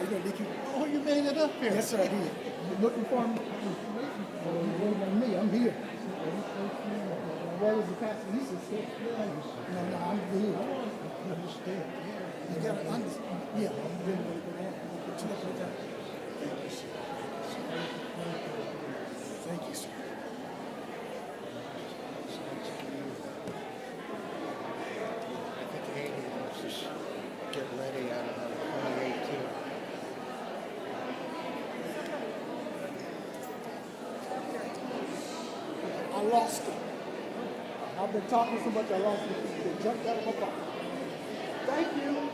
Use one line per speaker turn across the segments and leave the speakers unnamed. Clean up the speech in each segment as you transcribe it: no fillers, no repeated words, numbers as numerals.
you doing, DQ?
Oh, you made it up here.
Yes, sir, I did. You're looking for me? Me, I'm here. My brother's the pastor. He said, no, I'm good.
I understand.
You got to understand. Yeah, I'm really going to go down. Put you up right there. Thank you, sir. Thank you, sir.
I think Amy wants to get ready out of 2018.
I lost it. I've been talking so much I lost it. They jumped out of my pocket. Thank you.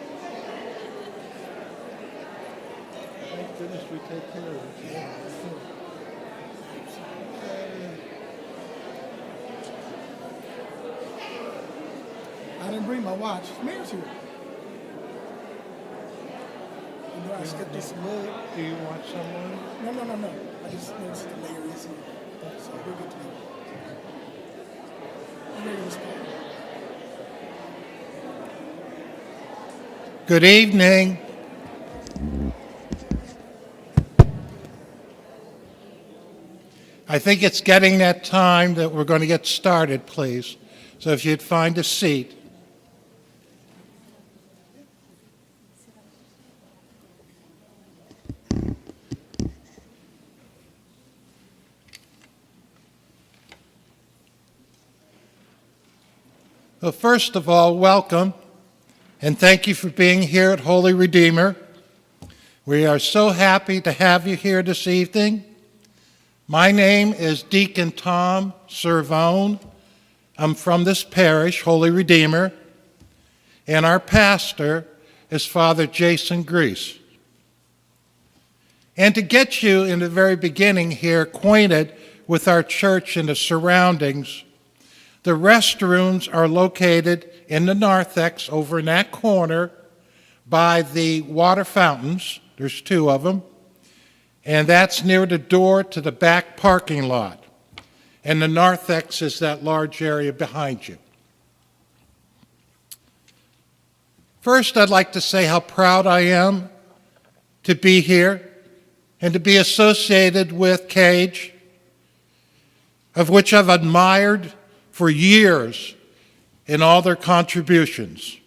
Thank goodness we take care of it.
Yeah. I didn't bring my watch. Mayor's here. You know, I skipped this mud.
Do you want someone?
No. I just noticed the mayor is here. So we're good to go. I'm ready to start.
Good evening. I think it's getting that time that we're going to get started, please. So if you'd find a seat. Well, first of all, welcome, and thank you for being here at Holy Redeemer. We are so happy to have you here this evening. My name is Deacon Tom Servone. I'm from this parish, Holy Redeemer, and our pastor is Father Jason Grease. And to get you in the very beginning here acquainted with our church and the surroundings, the restrooms are located in the narthex over in that corner by the water fountains. There's two of them. And that's near the door to the back parking lot. And the narthex is that large area behind you. First, I'd like to say how proud I am to be here and to be associated with CAJE, of which I've admired for years in all their contributions.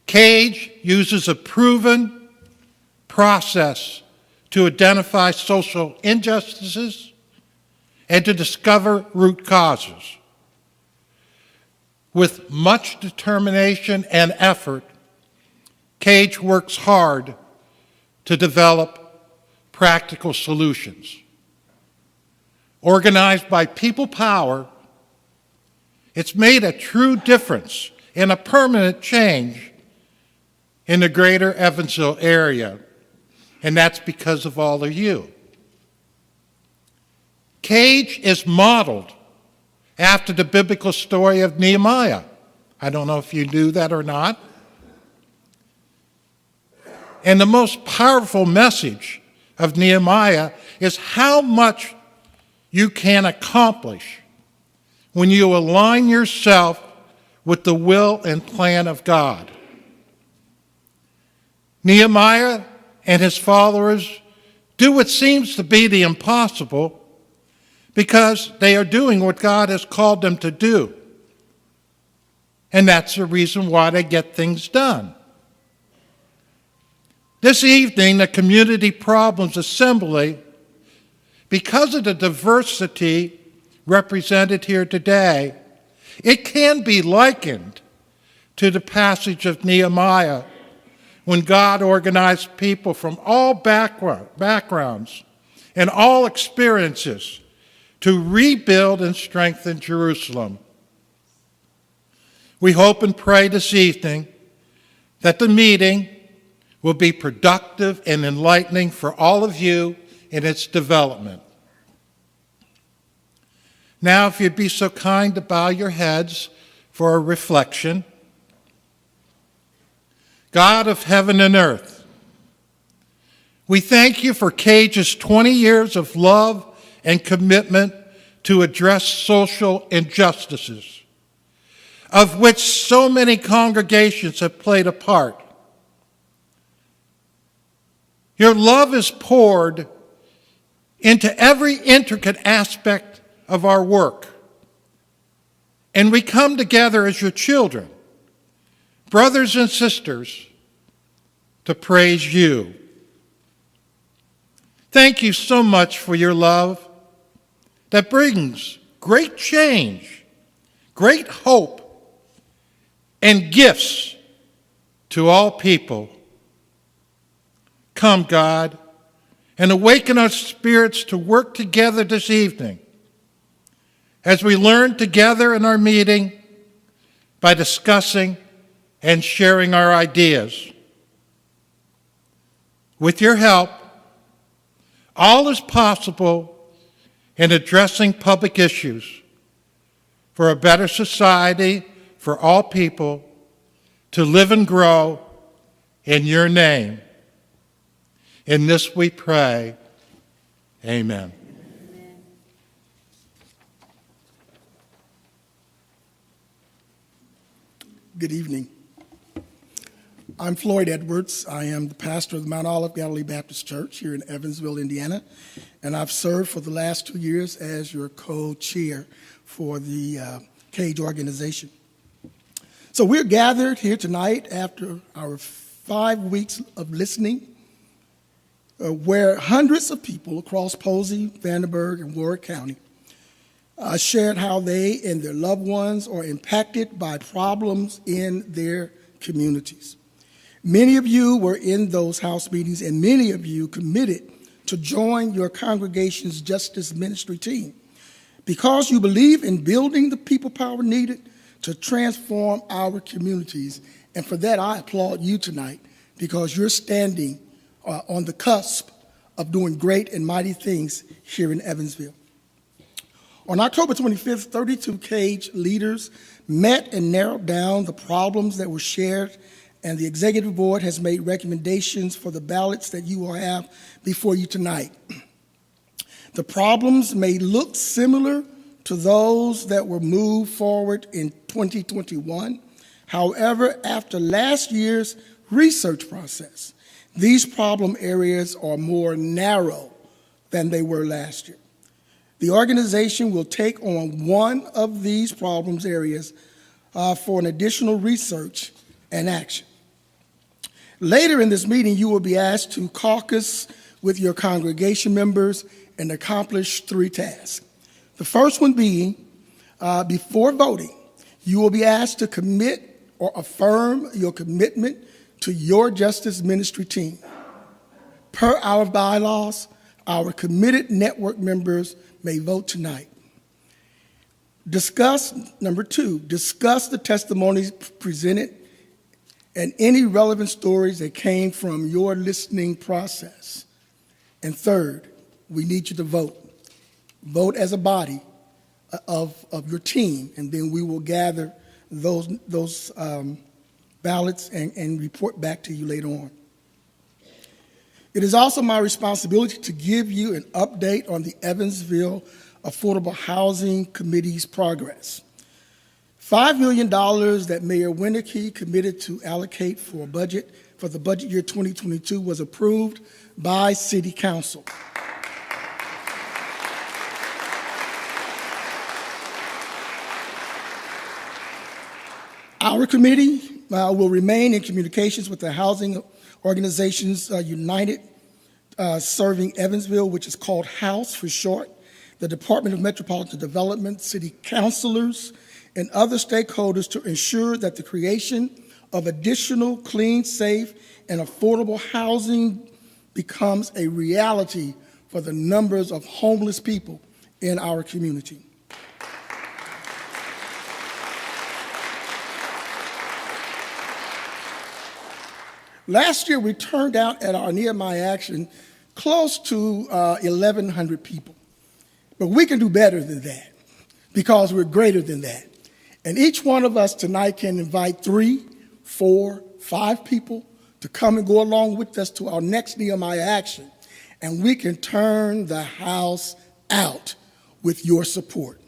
CAJE uses a proven process to identify social injustices and to discover root causes. With much determination and effort, CAJE works hard to develop practical solutions. Organized by people power, it's made a true difference and a permanent change in the greater Evansville area, and that's because of all of you. CAJE is modeled after the biblical story of Nehemiah. I don't know if you knew that or not. And the most powerful message of Nehemiah is how much you can accomplish when you align yourself with the will and plan of God. Nehemiah and his followers do what seems to be the impossible because they are doing what God has called them to do. And that's the reason why they get things done. This evening, the Community Problems Assembly, because of the diversity represented here today, it can be likened to the passage of Nehemiah when God organized people from all backgrounds and all experiences to rebuild and strengthen Jerusalem. We hope and pray this evening that the meeting will be productive and enlightening for all of you in its development. Now, if you'd be so kind to bow your heads for a reflection. God of heaven and earth, we thank you for CAJE's 20 years of love and commitment to address social injustices, of which so many congregations have played a part. Your love is poured into every intricate aspect of our work. And we come together as your children, brothers and sisters, to praise you. Thank you so much for your love that brings great change, great hope, and gifts to all people. Come, God, and awaken our spirits to work together this evening as we learn together in our meeting by discussing and sharing our ideas. With your help, all is possible in addressing public issues for a better society for all people to live and grow in your name. In this we pray. Amen.
Good evening. I'm Floyd Edwards. I am the pastor of the Mount Olive Galilee Baptist Church here in Evansville, Indiana, and I've served for the last 2 years as your co-chair for the CAJE organization. So we're gathered here tonight after our 5 weeks of listening, where hundreds of people across Posey, Vanderburgh, and Warrick County shared how they and their loved ones are impacted by problems in their communities. Many of you were in those house meetings, and many of you committed to join your congregation's justice ministry team because you believe in building the people power needed to transform our communities. And for that, I applaud you tonight because you're standing on the cusp of doing great and mighty things here in Evansville. On October 25th, 32 CAJE leaders met and narrowed down the problems that were shared, and the executive board has made recommendations for the ballots that you will have before you tonight. The problems may look similar to those that were moved forward in 2021. However, after last year's research process, these problem areas are more narrow than they were last year. The organization will take on one of these problems areas for an additional research and action. Later in this meeting, you will be asked to caucus with your congregation members and accomplish 3 tasks. The first one being, before voting, you will be asked to commit or affirm your commitment to your justice ministry team. Per our bylaws, our committed network members may vote tonight. Number 2, discuss the testimonies presented and any relevant stories that came from your listening process. And third, we need you to vote. Vote as a body of your team, and then we will gather those ballots and report back to you later on. It is also my responsibility to give you an update on the Evansville Affordable Housing Committee's progress. $5 million that Mayor Winnicky committed to allocate for the budget year 2022 was approved by City Council. Our committee will remain in communications with the housing organizations United Serving Evansville, which is called HOUSE for short, the Department of Metropolitan Development, city councilors, and other stakeholders to ensure that the creation of additional clean, safe, and affordable housing becomes a reality for the numbers of homeless people in our community. Last year, we turned out at our Nehemiah Action close to 1,100 people. But we can do better than that because we're greater than that. And each one of us tonight can invite 3, 4, 5 people to come and go along with us to our next Nehemiah Action. And we can turn the house out with your support.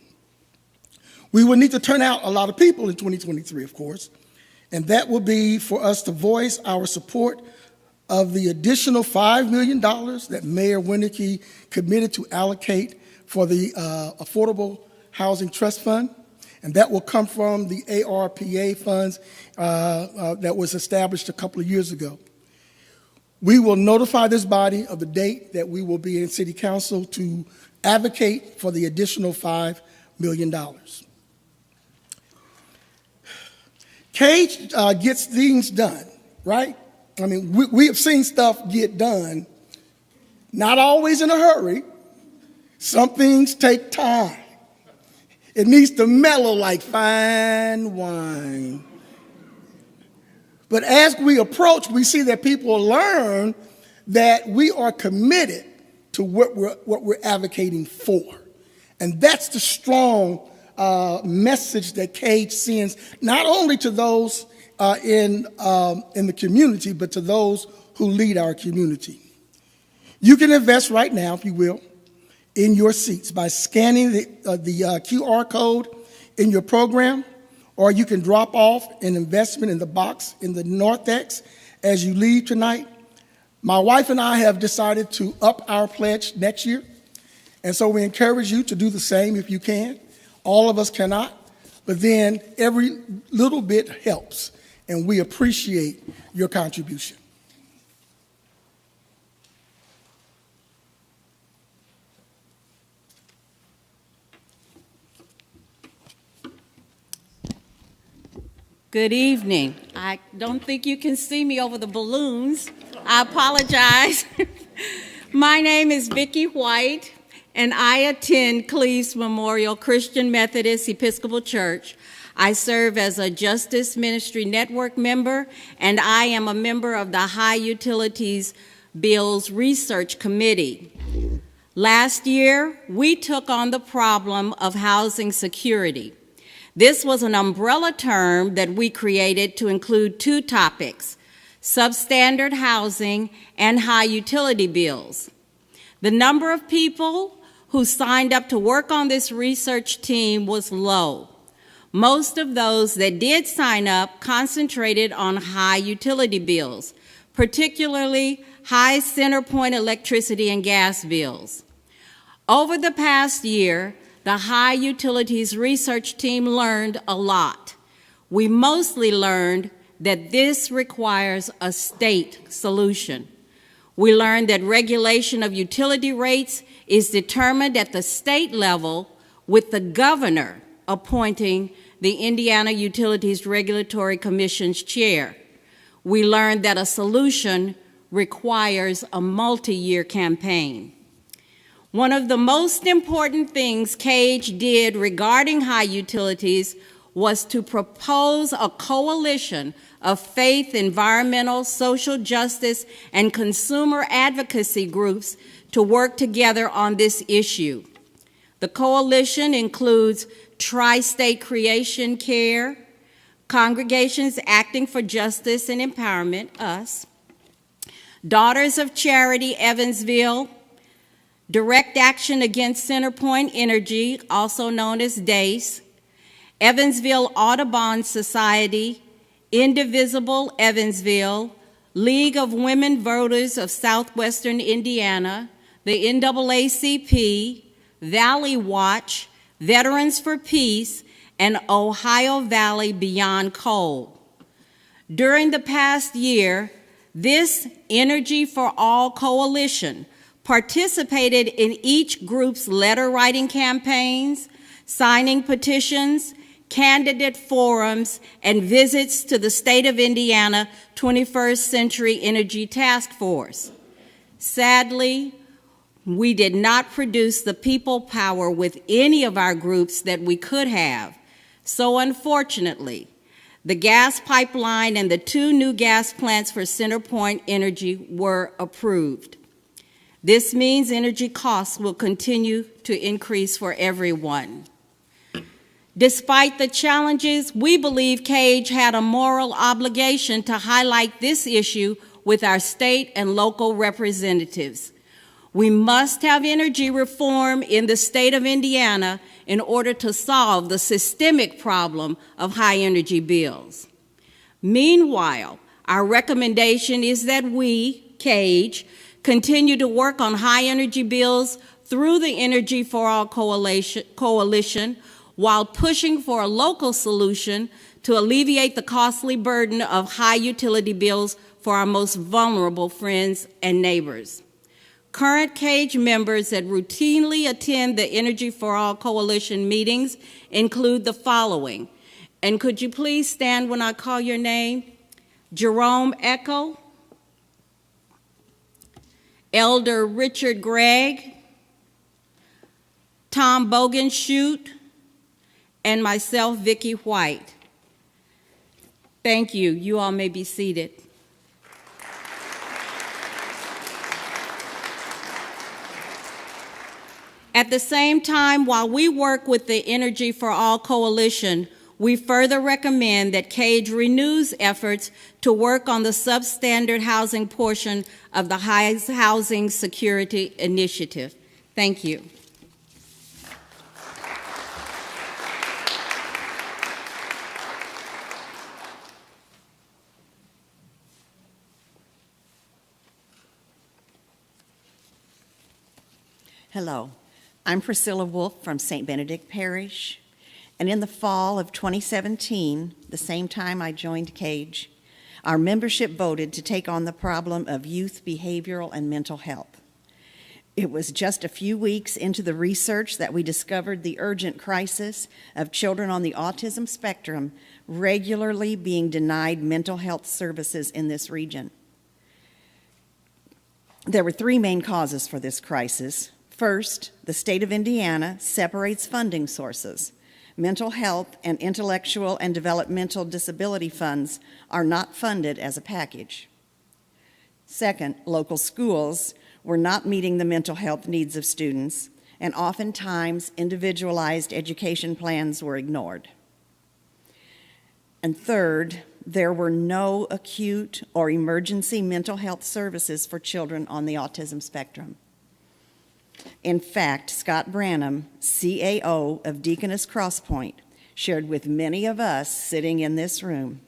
We will need to turn out a lot of people in 2023, of course. And that will be for us to voice our support of the additional $5 million that Mayor Winicky committed to allocate for the Affordable Housing Trust Fund, and that will come from the ARPA funds that was established a couple of years ago. We will notify this body of the date that we will be in City Council to advocate for the additional $5 million. CAJE gets things done, right? I mean, we have seen stuff get done, not always in a hurry. Some things take time. It needs to mellow like fine wine. But as we approach, we see that people learn that we are committed to what we're advocating for. And that's the strong message that CAJE sends, not only to those in the community, but to those who lead our community. You can invest right now, if you will, in your seats by scanning the QR code in your program, or you can drop off an investment in the box in the narthex as you leave tonight. My wife and I have decided to up our pledge next year, and so we encourage you to do the same if you can. All of us cannot, but then every little bit helps, and we appreciate your contribution.
Good evening. I don't think you can see me over the balloons. I apologize. My name is Vicki White, and I attend Cleves Memorial Christian Methodist Episcopal Church. I serve as a Justice Ministry Network member, and I am a member of the High Utilities Bills Research Committee. Last year, we took on the problem of housing security. This was an umbrella term that we created to include two topics: substandard housing and high utility bills. The number of people who signed up to work on this research team was low. Most of those that did sign up concentrated on high utility bills, particularly high center point electricity and gas bills. Over the past year, the High Utilities Research Team learned a lot. We mostly learned that this requires a state solution. We learned that regulation of utility rates is determined at the state level, with the governor appointing the Indiana Utilities Regulatory Commission's chair. We learned that a solution requires a multi-year campaign. One of the most important things CAJE did regarding high utilities was to propose a coalition of faith, environmental, social justice, and consumer advocacy groups to work together on this issue. The coalition includes Tri-State Creation Care, Congregations Acting for Justice and Empowerment, us, Daughters of Charity Evansville, Direct Action Against Centerpoint Energy, also known as DACE, Evansville Audubon Society, Indivisible Evansville, League of Women Voters of Southwestern Indiana, the NAACP, Valley Watch, Veterans for Peace, and Ohio Valley Beyond Coal. During the past year, this Energy for All coalition participated in each group's letter-writing campaigns, signing petitions, candidate forums, and visits to the State of Indiana 21st Century Energy Task Force. Sadly, we did not produce the people power with any of our groups that we could have. So unfortunately, the gas pipeline and the 2 new gas plants for CenterPoint Energy were approved. This means energy costs will continue to increase for everyone. Despite the challenges, we believe CAJE had a moral obligation to highlight this issue with our state and local representatives. We must have energy reform in the state of Indiana in order to solve the systemic problem of high energy bills. Meanwhile, Our recommendation is that we, CAJE, continue to work on high energy bills through the Energy for All Coalition while pushing for a local solution to alleviate the costly burden of high utility bills for our most vulnerable friends and neighbors. Current CAJE members that routinely attend the Energy for All Coalition meetings include the following. And could you please stand when I call your name? Jerome Echo, Elder Richard Gregg, Tom Bogenschut, and myself, Vicki White. Thank you. You all may be seated. At the same time, while we work with the Energy for All Coalition, we further recommend that CAJE renews efforts to work on the substandard housing portion of the Housing Security Initiative. Thank you.
Hello, I'm Priscilla Wolf from St. Benedict Parish, and in the fall of 2017, the same time I joined CAJE, our membership voted to take on the problem of youth behavioral and mental health. It was just a few weeks into the research that we discovered the urgent crisis of children on the autism spectrum regularly being denied mental health services in this region. There were three main causes for this crisis. First, the state of Indiana separates funding sources. Mental health and intellectual and developmental disability funds are not funded as a package. Second, local schools were not meeting the mental health needs of students, and oftentimes individualized education plans were ignored. And third, there were no acute or emergency mental health services for children on the autism spectrum. In fact, Scott Branham, CAO of Deaconess Cross Point, shared with many of us sitting in this room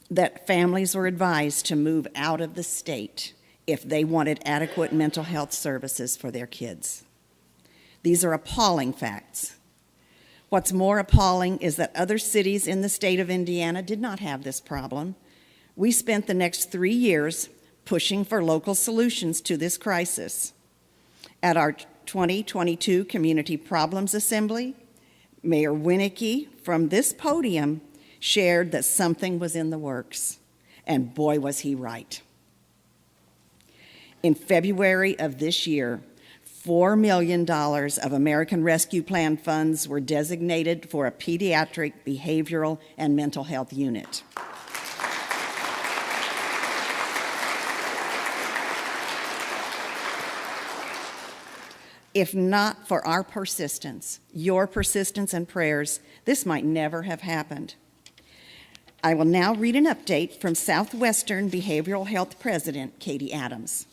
that families were advised to move out of the state if they wanted adequate mental health services for their kids. These are appalling facts. What's more appalling is that other cities in the state of Indiana did not have this problem. We spent the next 3 years pushing for local solutions to this crisis. At our 2022 Community Problems Assembly, Mayor Winicky from this podium shared that something was in the works, and boy was he right. In February of this year, $4 million of American Rescue Plan funds were designated for a pediatric behavioral and mental health unit. If not for our persistence, your persistence and prayers, this might never have happened. I will now read an update from Southwestern Behavioral Health President Katie Adams.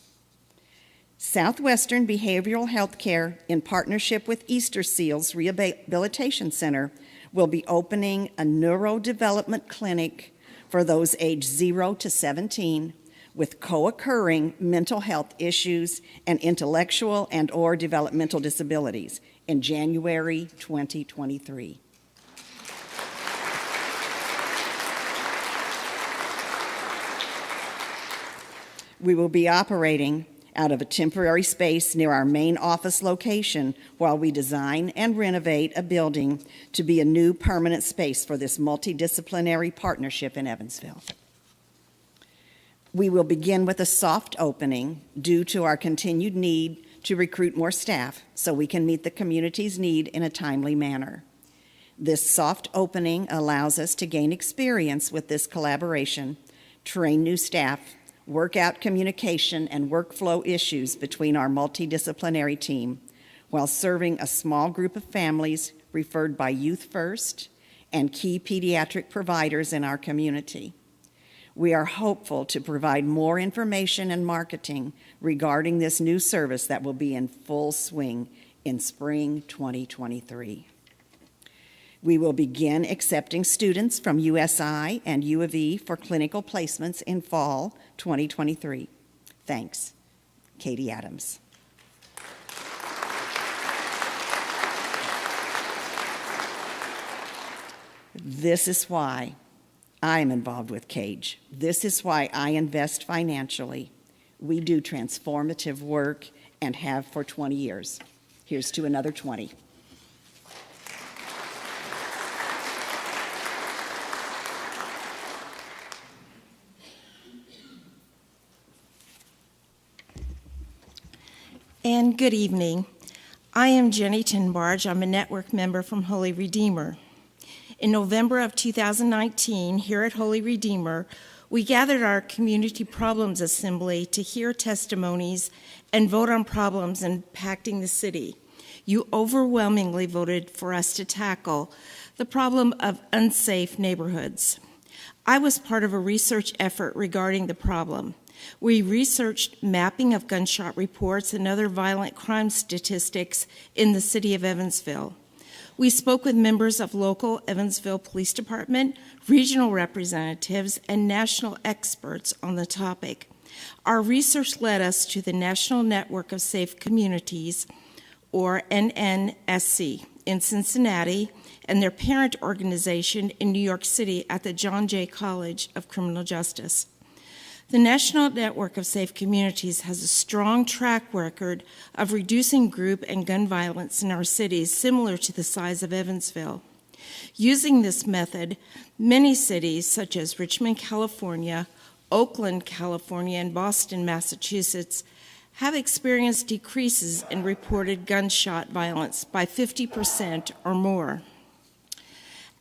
Southwestern Behavioral Health Care, in partnership with Easter Seals Rehabilitation Center, will be opening a neurodevelopment clinic for those aged 0 to 17 with co-occurring mental health issues and intellectual and/or developmental disabilities in January 2023. We will be operating out of a temporary space near our main office location while we design and renovate a building to be a new permanent space for this multidisciplinary partnership in Evansville. We will begin with a soft opening due to our continued need to recruit more staff so we can meet the community's need in a timely manner. This soft opening allows us to gain experience with this collaboration, train new staff, work out communication and workflow issues between our multidisciplinary team while serving a small group of families referred by Youth First and key pediatric providers in our community. We are hopeful to provide more information and marketing regarding this new service that will be in full swing in spring 2023. We will begin accepting students from USI and U of E for clinical placements in fall 2023. Thanks. Katie Adams. This is why I am involved with CAJE. This is why I invest financially. We do transformative work and have for 20 years. Here's to another 20.
And good evening. I am Jenny Tinbarge. I'm a network member from Holy Redeemer. In November of 2019, here at Holy Redeemer, we gathered our Community Problems Assembly to hear testimonies and vote on problems impacting the city. You overwhelmingly voted for us to tackle the problem of unsafe neighborhoods. I was part of a research effort regarding the problem. We researched mapping of gunshot reports and other violent crime statistics in the city of Evansville. We spoke with members of local Evansville Police Department, regional representatives, and national experts on the topic. Our research led us to the National Network of Safe Communities, or NNSC, in Cincinnati, and their parent organization in New York City at the John Jay College of Criminal Justice. The National Network of Safe Communities has a strong track record of reducing group and gun violence in our cities, similar to the size of Evansville. Using this method, many cities, such as Richmond, California, Oakland, California, and Boston, Massachusetts, have experienced decreases in reported gunshot violence by 50% or more.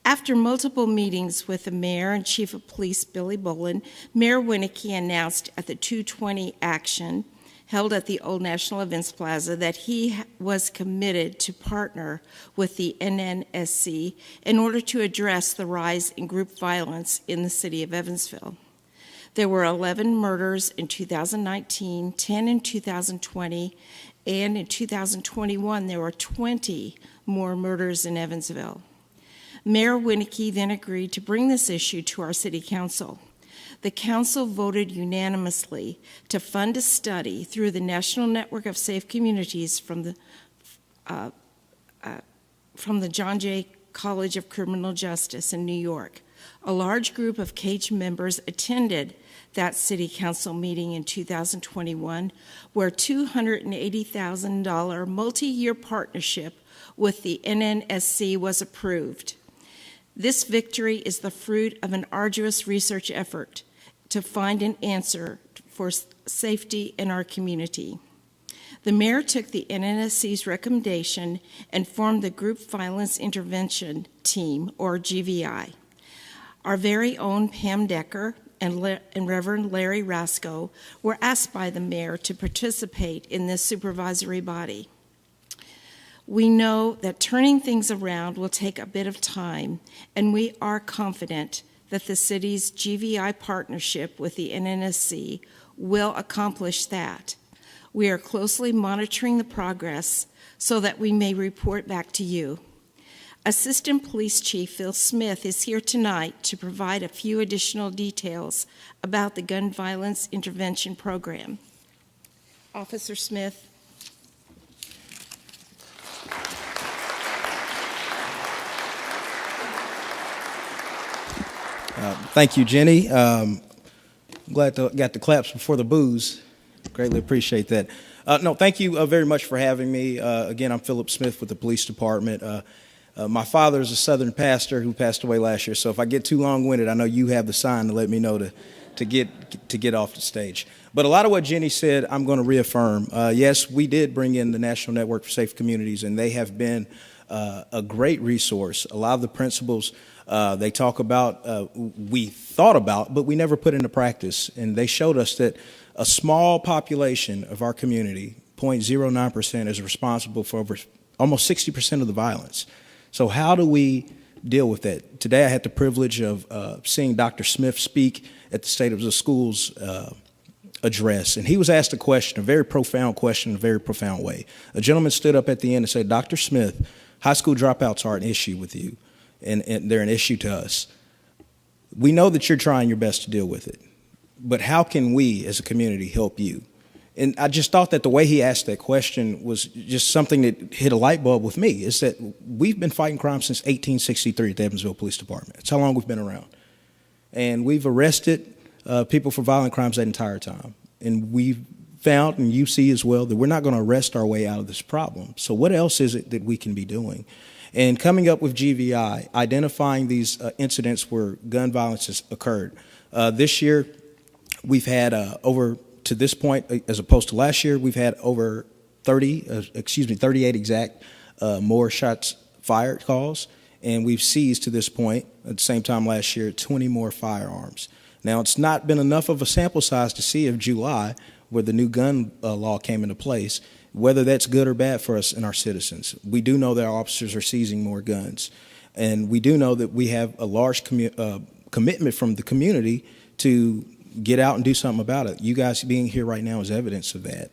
After multiple meetings with the mayor and chief of police, Billy Bolin, Mayor Winnicky announced at the 220 action held at the Old National Events Plaza that he was committed to partner with the NNSC in order to address the rise in group violence in the city of Evansville. There were 11 murders in 2019, 10 in 2020, and in 2021 there were 20 more murders in Evansville. Mayor Winnicky then agreed to bring this issue to our city council. The council voted unanimously to fund a study through the National Network of Safe Communities from the John Jay College of Criminal Justice in New York. A large group of CAJE members attended that city council meeting in 2021, where $280,000 multi-year partnership with the NNSC was approved. This victory is the fruit of an arduous research effort to find an answer for safety in our community. The mayor took the NNSC's recommendation and formed the Group Violence Intervention Team, or GVI. Our very own Pam Decker and Reverend Larry Rasco were asked by the mayor to participate in this supervisory body. We know that turning things around will take a bit of time, and we are confident that the city's GVI partnership with the NNSC will accomplish that. We are closely monitoring the progress so that we may report back to you. Assistant Police Chief Phil Smith is here tonight to provide a few additional details about the Gun Violence Intervention Program. Officer Smith.
Thank you, Jenny. Glad to got the claps before the boos. Greatly appreciate that. No, thank you very much for having me. Again, I'm Philip Smith with the police department. My father is a Southern pastor who passed away last year, so if I get too long-winded, I know you have the sign to let me know to get off the stage. But a lot of what Jenny said, I'm going to reaffirm. Yes, we did bring in the National Network for Safe Communities, and they have been a great resource. A lot of the principles they talk about, we thought about, but we never put into practice. And they showed us that a small population of our community, 0.09%, is responsible for over almost 60% of the violence. So how do we deal with that? Today I had the privilege of seeing Dr. Smith speak at the State of the Schools address, and he was asked a question, a very profound question, in a very profound way. A gentleman stood up at the end and said, Dr. Smith, high school dropouts are an issue with you. and they're an issue to us. We know that you're trying your best to deal with it, but how can we as a community help you? And I just thought that the way he asked that question was just something that hit a light bulb with me, is that we've been fighting crime since 1863 at the Evansville Police Department. That's how long we've been around. And we've arrested people for violent crimes that entire time. And we've found, and you see as well, that we're not going to arrest our way out of this problem. So what else is it that we can be doing? And coming up with GVI, identifying these incidents where gun violence has occurred. This year, we've had over, to this point, as opposed to last year, we've had over 38 exact more shots fired calls, and we've seized to this point, at the same time last year, 20 more firearms. Now, it's not been enough of a sample size to see if July, where the new gun law came into place, whether that's good or bad for us and our citizens. We do know that our officers are seizing more guns, and we do know that we have a large commitment from the community to get out and do something about it. You guys being here right now is evidence of that.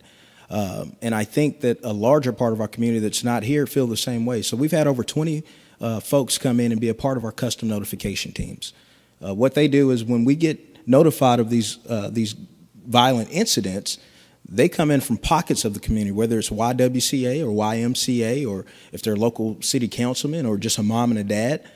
And I think that a larger part of our community that's not here feel the same way. So we've had over 20 folks come in and be a part of our custom notification teams. What they do is when we get notified of these violent incidents, they come in from pockets of the community, whether it's YWCA or YMCA, or if they're local city councilmen or just a mom and a dad.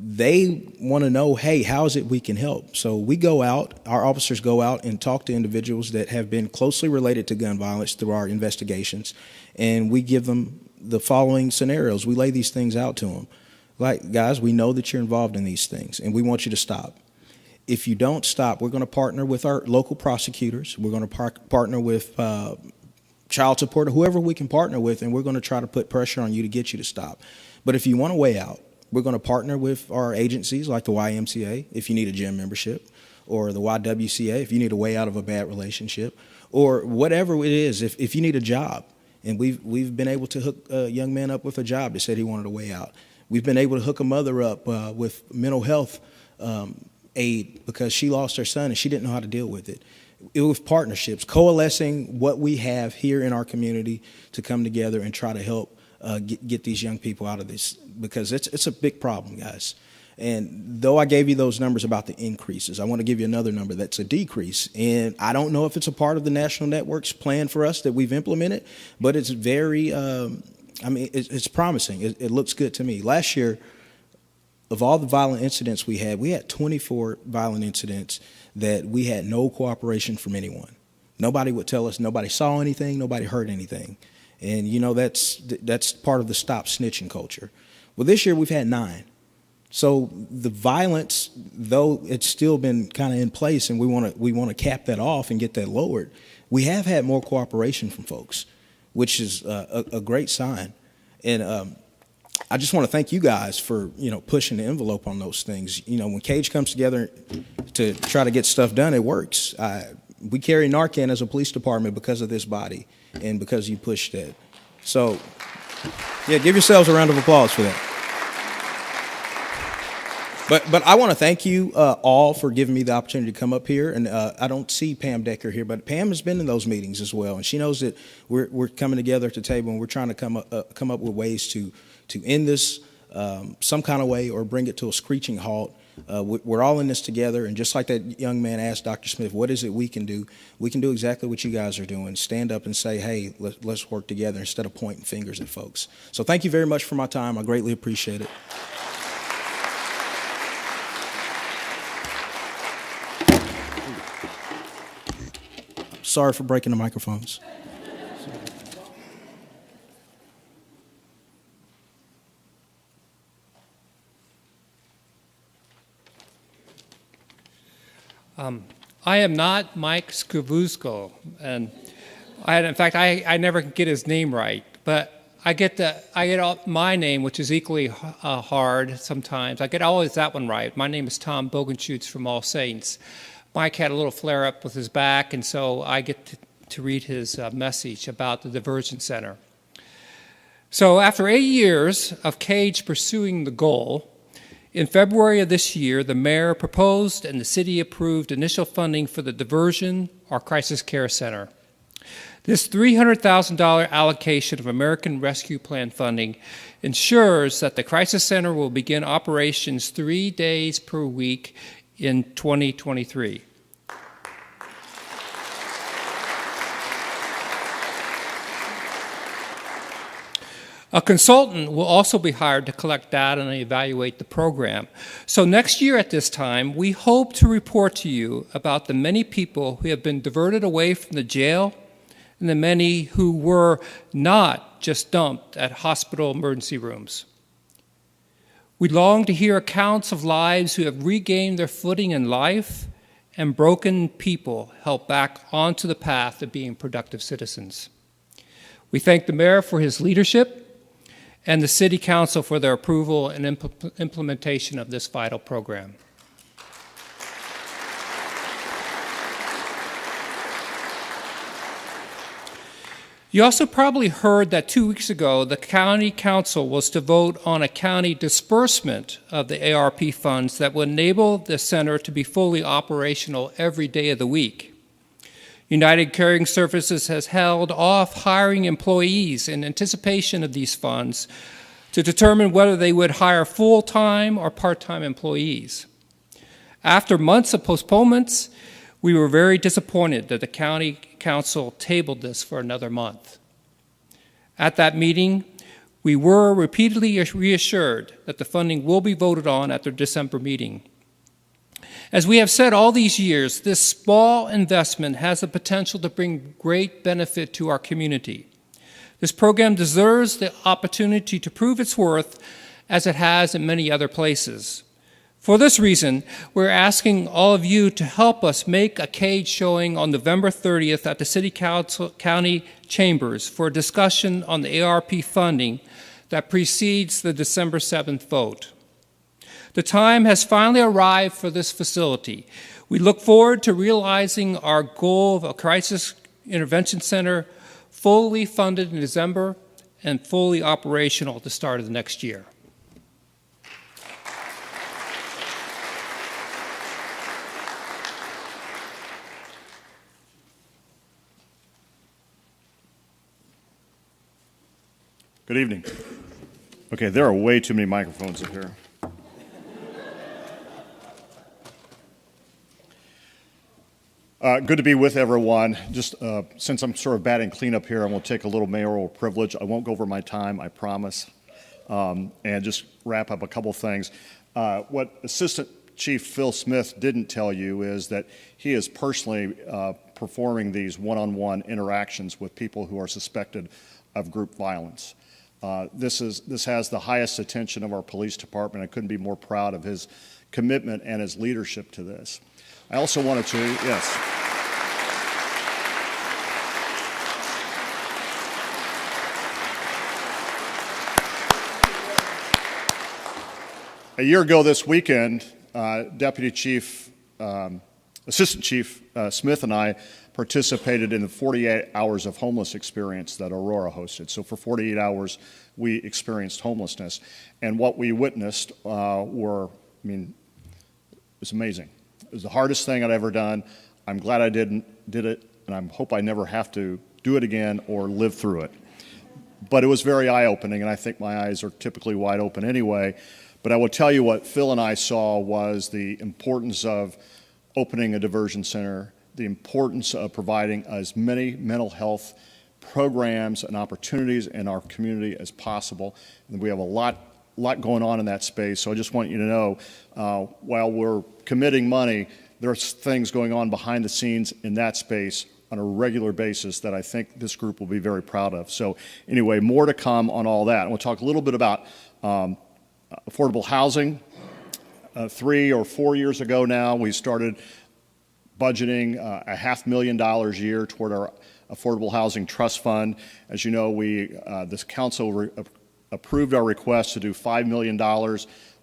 They want to know, hey, how is it we can help? So we go out, our officers go out and talk to individuals that have been closely related to gun violence through our investigations, and we give them the following scenarios. We lay these things out to them. Like, guys, we know that you're involved in these things, and we want you to stop. If you don't stop, we're going to partner with our local prosecutors. We're going to partner with child support or whoever we can partner with, and we're going to try to put pressure on you to get you to stop. But if you want a way out, we're going to partner with our agencies like the YMCA if you need a gym membership, or the YWCA if you need a way out of a bad relationship, or whatever it is, if you need a job. And we've been able to hook a young man up with a job that said he wanted a way out. We've been able to hook a mother up with mental health aid because she lost her son and she didn't know how to deal with it. It was partnerships, coalescing what we have here in our community to come together and try to help get these young people out of this, because it's a big problem, guys. And though I gave you those numbers about the increases, I want to give you another number that's a decrease. And I don't know if it's a part of the national network's plan for us that we've implemented, but it's very, it's promising. It looks good to me. Last year, of all the violent incidents we had 24 violent incidents that we had no cooperation from anyone. Nobody would tell us, nobody saw anything, nobody heard anything. And, you know, that's part of the stop snitching culture. Well, this year we've had 9. So the violence, though it's still been kind of in place and we want to cap that off and get that lowered, we have had more cooperation from folks, which is a great sign. And I just want to thank you guys for, you know, pushing the envelope on those things. You know, when CAJE comes together to try to get stuff done, it works. We carry Narcan as a police department because of this body and because you pushed that. So, yeah, give yourselves a round of applause for that. But I want to thank you all for giving me the opportunity to come up here. And I don't see Pam Decker here, but Pam has been in those meetings as well, and she knows that we're coming together at the table and we're trying to come up with ways to end this some kind of way or bring it to a screeching halt. We're all in this together, and just like that young man asked Dr. Smith, what is it we can do? We can do exactly what you guys are doing. Stand up and say, hey, let's work together instead of pointing fingers at folks. So thank you very much for my time. I greatly appreciate it. Sorry for breaking the microphones.
I am not Mike Skravuzko, and I never get his name right, but I get my name, which is equally hard sometimes. I get always that one right. My name is Tom Bogenschutz from All Saints. Mike had a little flare-up with his back, and so I get to read his message about the Diversion Center. So after 8 years of CAJE pursuing the goal, in February of this year, the mayor proposed and the city approved initial funding for the Diversion or Crisis Care Center. This $300,000 allocation of American Rescue Plan funding ensures that the Crisis Center will begin operations 3 days per week in 2023. A consultant will also be hired to collect data and evaluate the program. So next year at this time, we hope to report to you about the many people who have been diverted away from the jail and the many who were not just dumped at hospital emergency rooms. We long to hear accounts of lives who have regained their footing in life and broken people helped back onto the path of being productive citizens. We thank the mayor for his leadership and the City Council for their approval and implementation of this vital program. You also probably heard that 2 weeks ago, the County Council was to vote on a county disbursement of the ARP funds that would enable the center to be fully operational every day of the week. United Caring Services has held off hiring employees in anticipation of these funds to determine whether they would hire full-time or part-time employees. After months of postponements, we were very disappointed that the County Council tabled this for another month. At that meeting, we were repeatedly reassured that the funding will be voted on at their December meeting. As we have said all these years, this small investment has the potential to bring great benefit to our community. This program deserves the opportunity to prove its worth as it has in many other places. For this reason, we're asking all of you to help us make a CAJE showing on November 30th at the City Council County Chambers for a discussion on the ARP funding that precedes the December 7th vote. The time has finally arrived for this facility. We look forward to realizing our goal of a crisis intervention center fully funded in December and fully operational at the start of the next year.
Good evening. Okay, there are way too many microphones up here. Good to be with everyone. Just since I'm sort of batting cleanup here, I'm going to take a little mayoral privilege. I won't go over my time, I promise, and just wrap up a couple things. What Assistant Chief Phil Smith didn't tell you is that he is personally performing these one-on-one interactions with people who are suspected of group violence. This has the highest attention of our police department. I couldn't be more proud of his commitment and his leadership to this. I also wanted to, yes. A year ago this weekend, Assistant Chief Smith and I participated in the 48 hours of homeless experience that Aurora hosted. So for 48 hours, we experienced homelessness. And what we witnessed it was amazing. It was the hardest thing I'd ever done. I'm glad I did it, and I hope I never have to do it again or live through it. But it was very eye-opening, and I think my eyes are typically wide open anyway. But I will tell you what Phil and I saw was the importance of opening a diversion center, the importance of providing as many mental health programs and opportunities in our community as possible. And we have a lot going on in that space, so I just want you to know, while we're committing money, there's things going on behind the scenes in that space on a regular basis that I think this group will be very proud of. So anyway, more to come on all that. And we'll talk a little bit about affordable housing. 3 or 4 years ago now, we started budgeting $500,000 a year toward our Affordable Housing Trust Fund. As you know, this council approved our request to do $5 million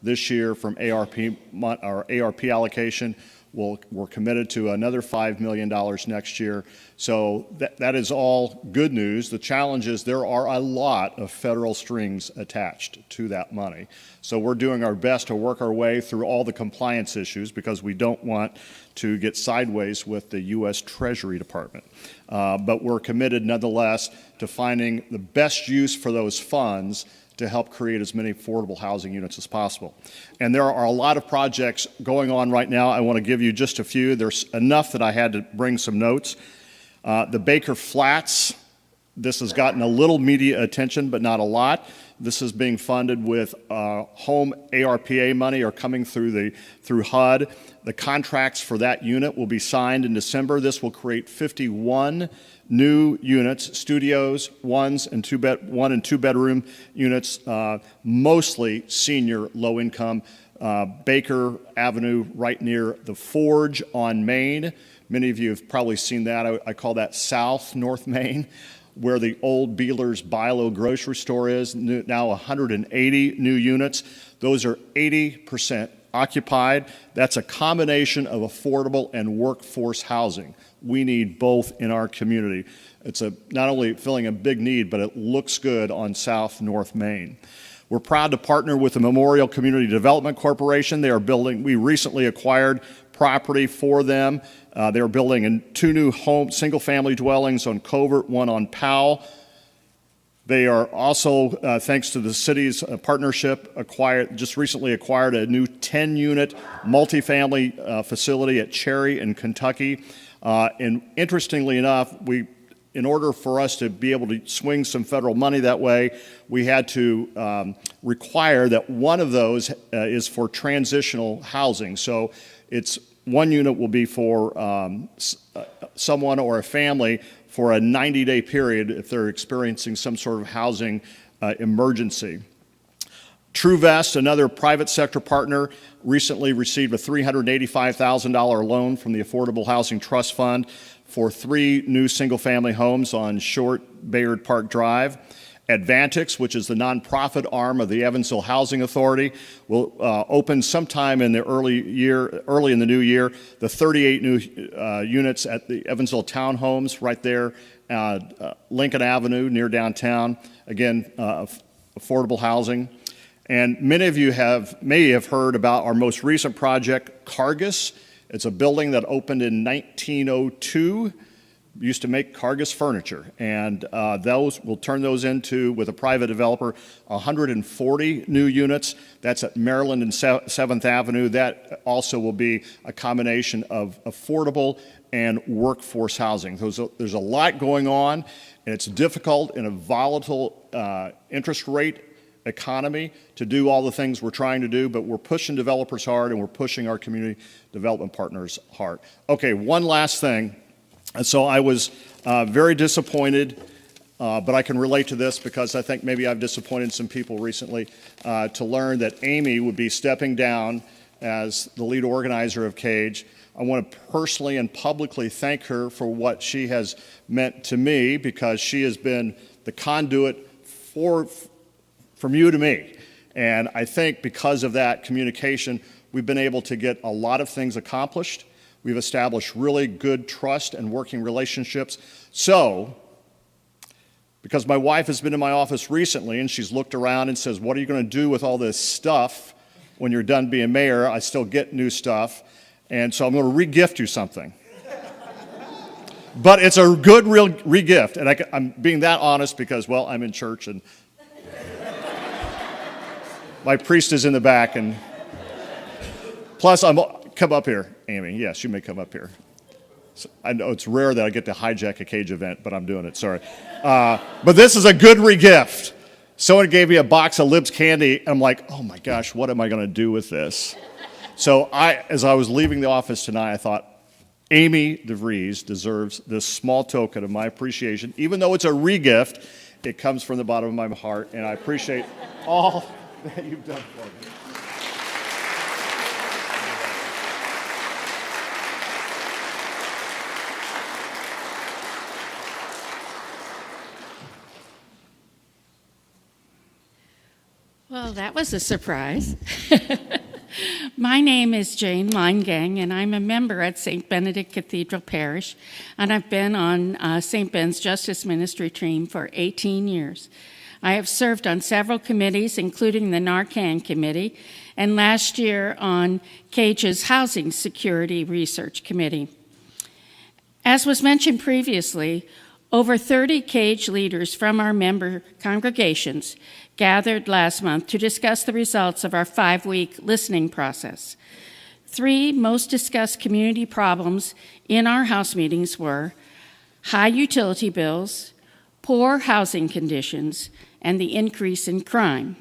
this year from our ARP allocation. We're committed to another $5 million next year. So that is all good news. The challenge is there are a lot of federal strings attached to that money. So we're doing our best to work our way through all the compliance issues because we don't want to get sideways with the U.S. Treasury Department. But we're committed nonetheless to finding the best use for those funds to help create as many affordable housing units as possible. And there are a lot of projects going on right now. I want to give you just a few. There's enough that I had to bring some notes. The Baker Flats, this has gotten a little media attention, but not a lot. This is being funded with home ARPA money or coming through HUD. The contracts for that unit will be signed in December. This will create 51 new units, studios, one and two bedroom units, mostly senior low income. Baker Avenue right near the Forge on Main. Many of you have probably seen that. I call that South North Main, where the old Beeler's Bilo grocery store is, now 180 new units. Those are 80% occupied. That's a combination of affordable and workforce housing. We need both in our community. It's not only filling a big need, but it looks good on South North Main. We're proud to partner with the Memorial Community Development Corporation. We recently acquired property for them. They are building 2 new single-family dwellings on Covert, one on Powell. They are also, thanks to the city's partnership, just recently acquired a new 10-unit multifamily facility at Cherry in Kentucky. And interestingly enough, in order for us to be able to swing some federal money that way, we had to require that one of those is for transitional housing. So it's one unit will be for someone or a family for a 90-day period if they're experiencing some sort of housing emergency. TrueVest, another private sector partner, recently received a $385,000 loan from the Affordable Housing Trust Fund for 3 new single-family homes on Short Bayard Park Drive. Advantix, which is the nonprofit arm of the Evansville Housing Authority, will open sometime in the early in the new year, the 38 new units at the Evansville Townhomes right there, Lincoln Avenue near downtown. Again, affordable housing. And many of you may have heard about our most recent project, Cargus. It's a building that opened in 1902. Used to make Cargus furniture, and we'll turn those into, with a private developer, 140 new units. That's at Maryland and 7th Avenue. That also will be a combination of affordable and workforce housing. There's a lot going on, and it's difficult in a volatile interest rate economy to do all the things we're trying to do, but we're pushing developers hard, and we're pushing our community development partners hard. Okay, one last thing. And so I was very disappointed, but I can relate to this because I think maybe I've disappointed some people recently, to learn that Amy would be stepping down as the lead organizer of CAJE. I want to personally and publicly thank her for what she has meant to me, because she has been the conduit from you to me. And I think because of that communication, we've been able to get a lot of things accomplished. We've established really good trust and working relationships. So, because my wife has been in my office recently and she's looked around and says, what are you going to do with all this stuff when you're done being mayor? I still get new stuff. And so I'm going to re-gift you something. But it's a good real re-gift. And I'm being that honest because, well, I'm in church and my priest is in the back. And plus, come up here, Amy. Yes, you may come up here. So I know it's rare that I get to hijack a CAJE event, but I'm doing it, sorry. But this is a good re-gift. Someone gave me a box of Libs candy, and I'm like, oh my gosh, what am I going to do with this? So as I was leaving the office tonight, I thought, Amy DeVries deserves this small token of my appreciation. Even though it's a re-gift, it comes from the bottom of my heart, and I appreciate all that you've done for me.
Well, that was a surprise.
My name is Jane Leingang, and I'm a member at St. Benedict Cathedral Parish, and I've been on St. Ben's Justice Ministry team for 18 years. I have served on several committees, including the Narcan Committee, and last year on CAJE's Housing Security Research Committee. As was mentioned previously, over 30 CAJE leaders from our member congregations gathered last month to discuss the results of our 5-week listening process. 3 most discussed community problems in our house meetings were high utility bills, poor housing conditions, and the increase in crime.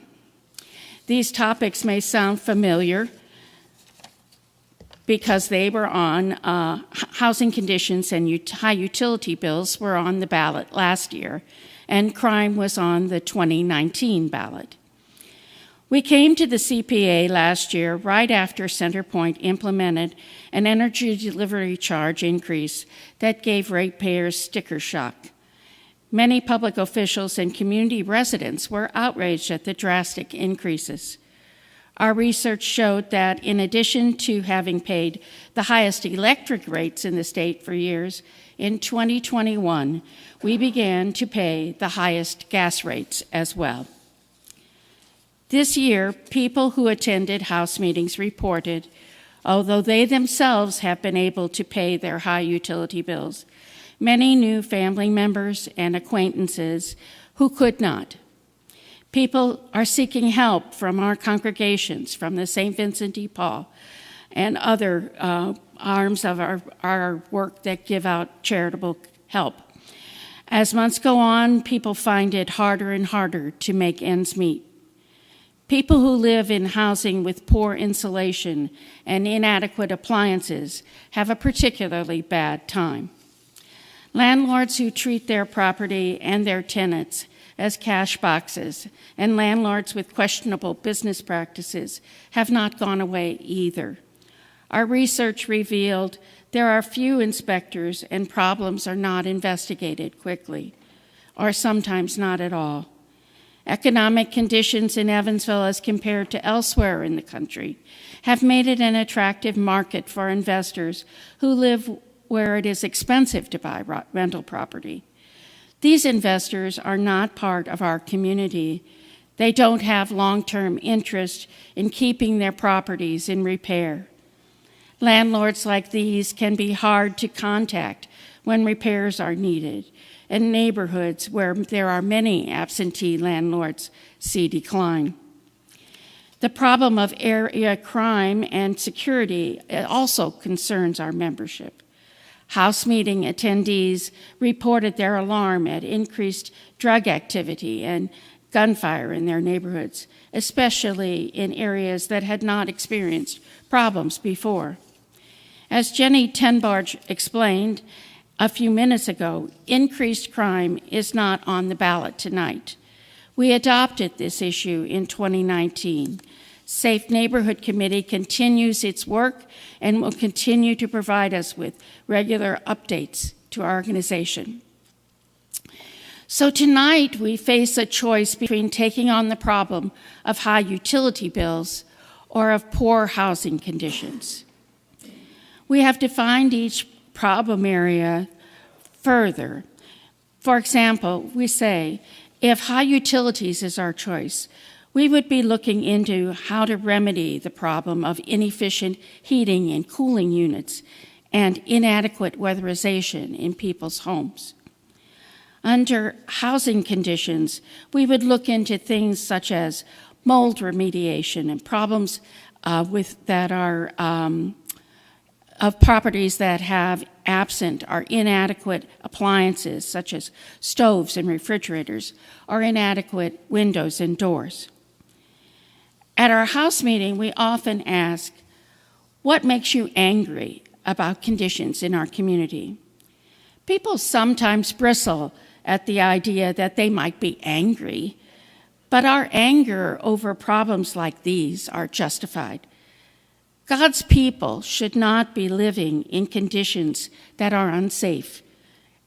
These topics may sound familiar because they were on housing conditions, and high utility bills were on the ballot last year, and crime was on the 2019 ballot. We came to the CPA last year right after Centerpoint implemented an energy delivery charge increase that gave ratepayers sticker shock. Many public officials and community residents were outraged at the drastic increases. Our research showed that in addition to having paid the highest electric rates in the state for years, in 2021, we began to pay the highest gas rates as well. This year, people who attended House meetings reported, although they themselves have been able to pay their high utility bills, many new family members and acquaintances who could not. People are seeking help from our congregations, from the St. Vincent de Paul, and other arms of our work that give out charitable help. As months go on, people find it harder and harder to make ends meet. People who live in housing with poor insulation and inadequate appliances have a particularly bad time. Landlords who treat their property and their tenants as cash boxes, and landlords with questionable business practices have not gone away either. Our research revealed there are few inspectors and problems are not investigated quickly, or sometimes not at all. Economic conditions in Evansville as compared to elsewhere in the country have made it an attractive market for investors who live where it is expensive to buy rental property. These investors are not part of our community. They don't have long-term interest in keeping their properties in repair. Landlords like these can be hard to contact when repairs are needed, and neighborhoods where there are many absentee landlords see decline. The problem of area crime and security also concerns our membership. House meeting attendees reported their alarm at increased drug activity and gunfire in their neighborhoods, especially in areas that had not experienced problems before. As Jenny Tenbarge explained a few minutes ago, increased crime is not on the ballot tonight. We adopted this issue in 2019. Safe Neighborhood Committee continues its work and will continue to provide us with regular updates to our organization. So tonight we face a choice between taking on the problem of high utility bills or of poor housing conditions. We have defined each problem area further. For example, we say, if high utilities is our choice, we would be looking into how to remedy the problem of inefficient heating and cooling units and inadequate weatherization in people's homes. Under housing conditions, we would look into things such as mold remediation and problems that are of properties that have absent or inadequate appliances such as stoves and refrigerators or inadequate windows and doors. At our house meeting, we often ask, what makes you angry about conditions in our community? People sometimes bristle at the idea that they might be angry, but our anger over problems like these are justified. God's people should not be living in conditions that are unsafe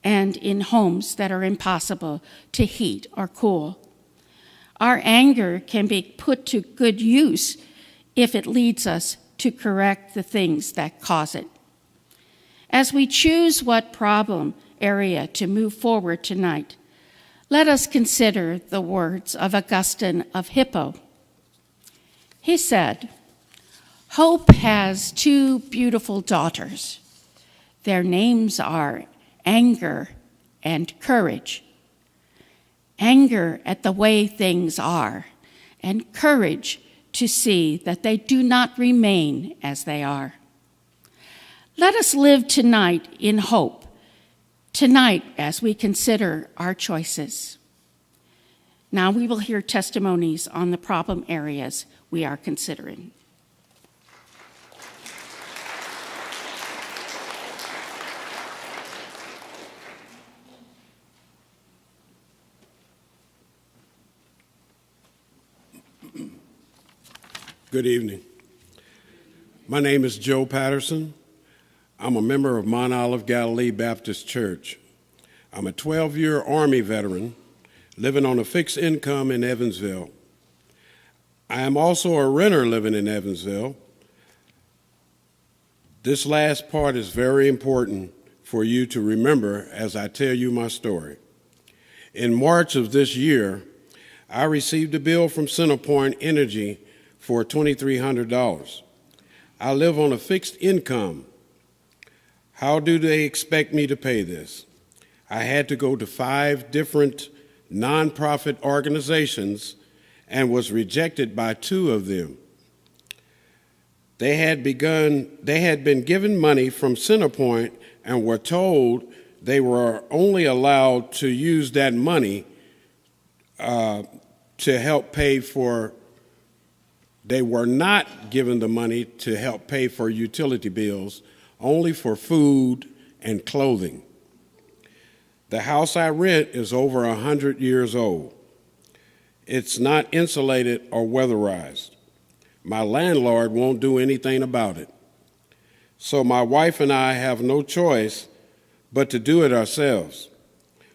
and in homes that are impossible to heat or cool. Our anger can be put to good use if it leads us to correct the things that cause it. As we choose what problem area to move forward tonight, let us consider the words of Augustine of Hippo. He said, "Hope has two beautiful daughters. Their names are anger and courage. Anger at the way things are, and courage to see that they do not remain as they are." Let us live tonight in hope, tonight as we consider our choices. Now we will hear testimonies on the problem areas we are considering.
Good evening. My name is Joe Patterson. I'm a member of Mount Olive Galilee Baptist Church. I'm a 12-year Army veteran living on a fixed income in Evansville. I am also a renter living in Evansville. This last part is very important for you to remember as I tell you my story. In March of this year, I received a bill from CenterPoint Energy for $2,300. I live on a fixed income. How do they expect me to pay this? I had to go to 5 different nonprofit organizations and was rejected by 2 of them. They had been given money from CenterPoint and were told they were only allowed to use that money to help pay for. They were not given the money to help pay for utility bills, only for food and clothing. The house I rent is over 100 years old. It's not insulated or weatherized. My landlord won't do anything about it. So my wife and I have no choice but to do it ourselves.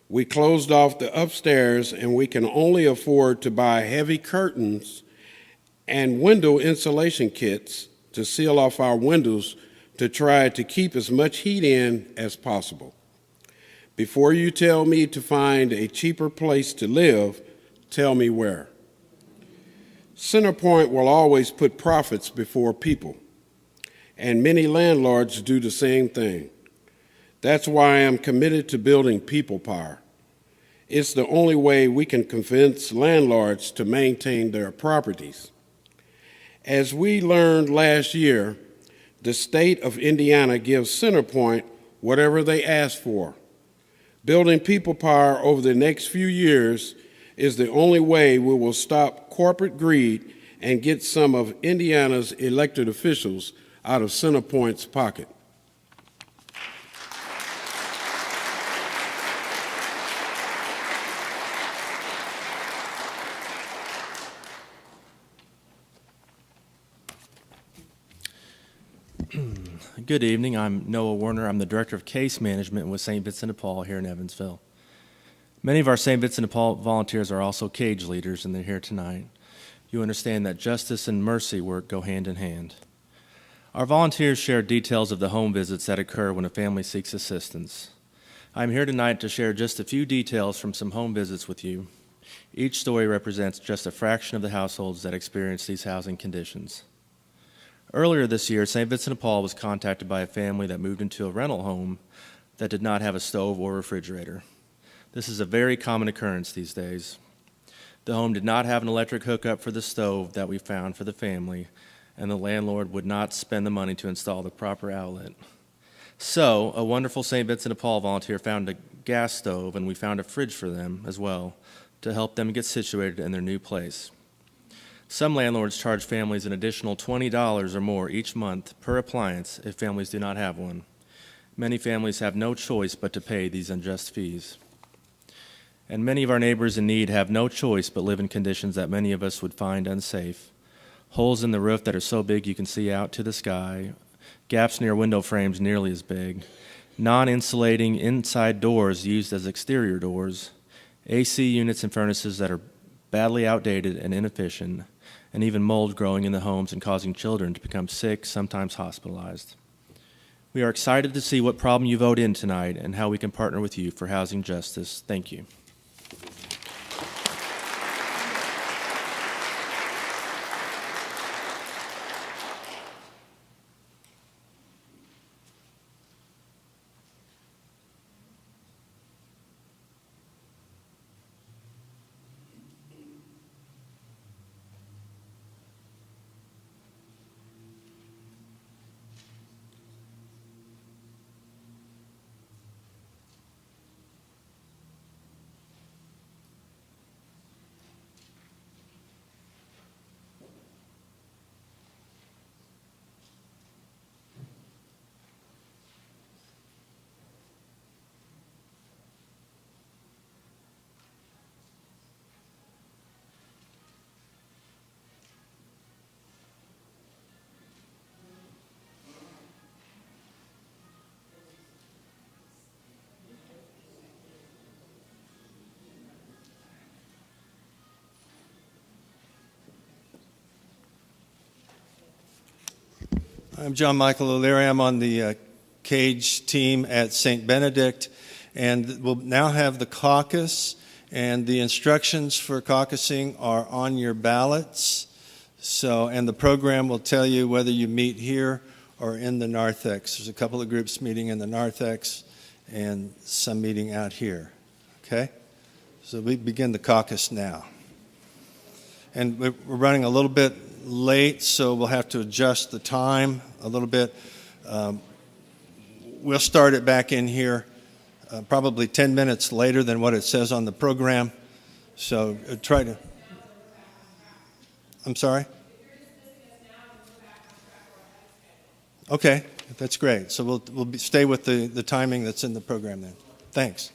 We closed off the upstairs and we can only afford to buy heavy curtains and window insulation kits to seal off our windows to try to keep as much heat in as possible. Before you tell me to find a cheaper place to live, tell me where. CenterPoint will always put profits before people, and many landlords do the same thing. That's why I am committed to building people power. It's the only way we can convince landlords to maintain their properties. As we learned last year, the state of Indiana gives CenterPoint whatever they ask for. Building people power over the next few years is the only way we will stop corporate greed and get some of Indiana's elected officials out of CenterPoint's pocket.
Good evening. I'm Noah Warner. I'm the Director of Case Management with St. Vincent de Paul here in Evansville. Many of our St. Vincent de Paul volunteers are also CAJE leaders, and they're here tonight. You understand that justice and mercy work go hand in hand. Our volunteers share details of the home visits that occur when a family seeks assistance. I'm here tonight to share just a few details from some home visits with you. Each story represents just a fraction of the households that experience these housing conditions. Earlier this year, St. Vincent de Paul was contacted by a family that moved into a rental home that did not have a stove or refrigerator. This is a very common occurrence these days. The home did not have an electric hookup for the stove that we found for the family, and the landlord would not spend the money to install the proper outlet. So, a wonderful St. Vincent de Paul volunteer found a gas stove, and we found a fridge for them as well to help them get situated in their new place. Some landlords charge families an additional $20 or more each month per appliance if families do not have one. Many families have no choice but to pay these unjust fees. And many of our neighbors in need have no choice but live in conditions that many of us would find unsafe. Holes in the roof that are so big you can see out to the sky, gaps near window frames nearly as big, non-insulating inside doors used as exterior doors, AC units and furnaces that are badly outdated and inefficient, and even mold growing in the homes and causing children to become sick, sometimes hospitalized. We are excited to see what problem you vote in tonight and how we can partner with you for housing justice. Thank you.
I'm John Michael O'Leary. I'm on the CAJE team at St. Benedict, and we'll now have the caucus, and the instructions for caucusing are on your ballots. And the program will tell you whether you meet here or in the narthex. There's a couple of groups meeting in the narthex and some meeting out here. Okay? So we begin the caucus now. And we're running a little bit late, so we'll have to adjust the time a little bit. We'll start it back in here probably 10 minutes later than what it says on the program. So try to... I'm sorry? Okay, that's great. So we'll stay with the timing that's in the program then. Thanks.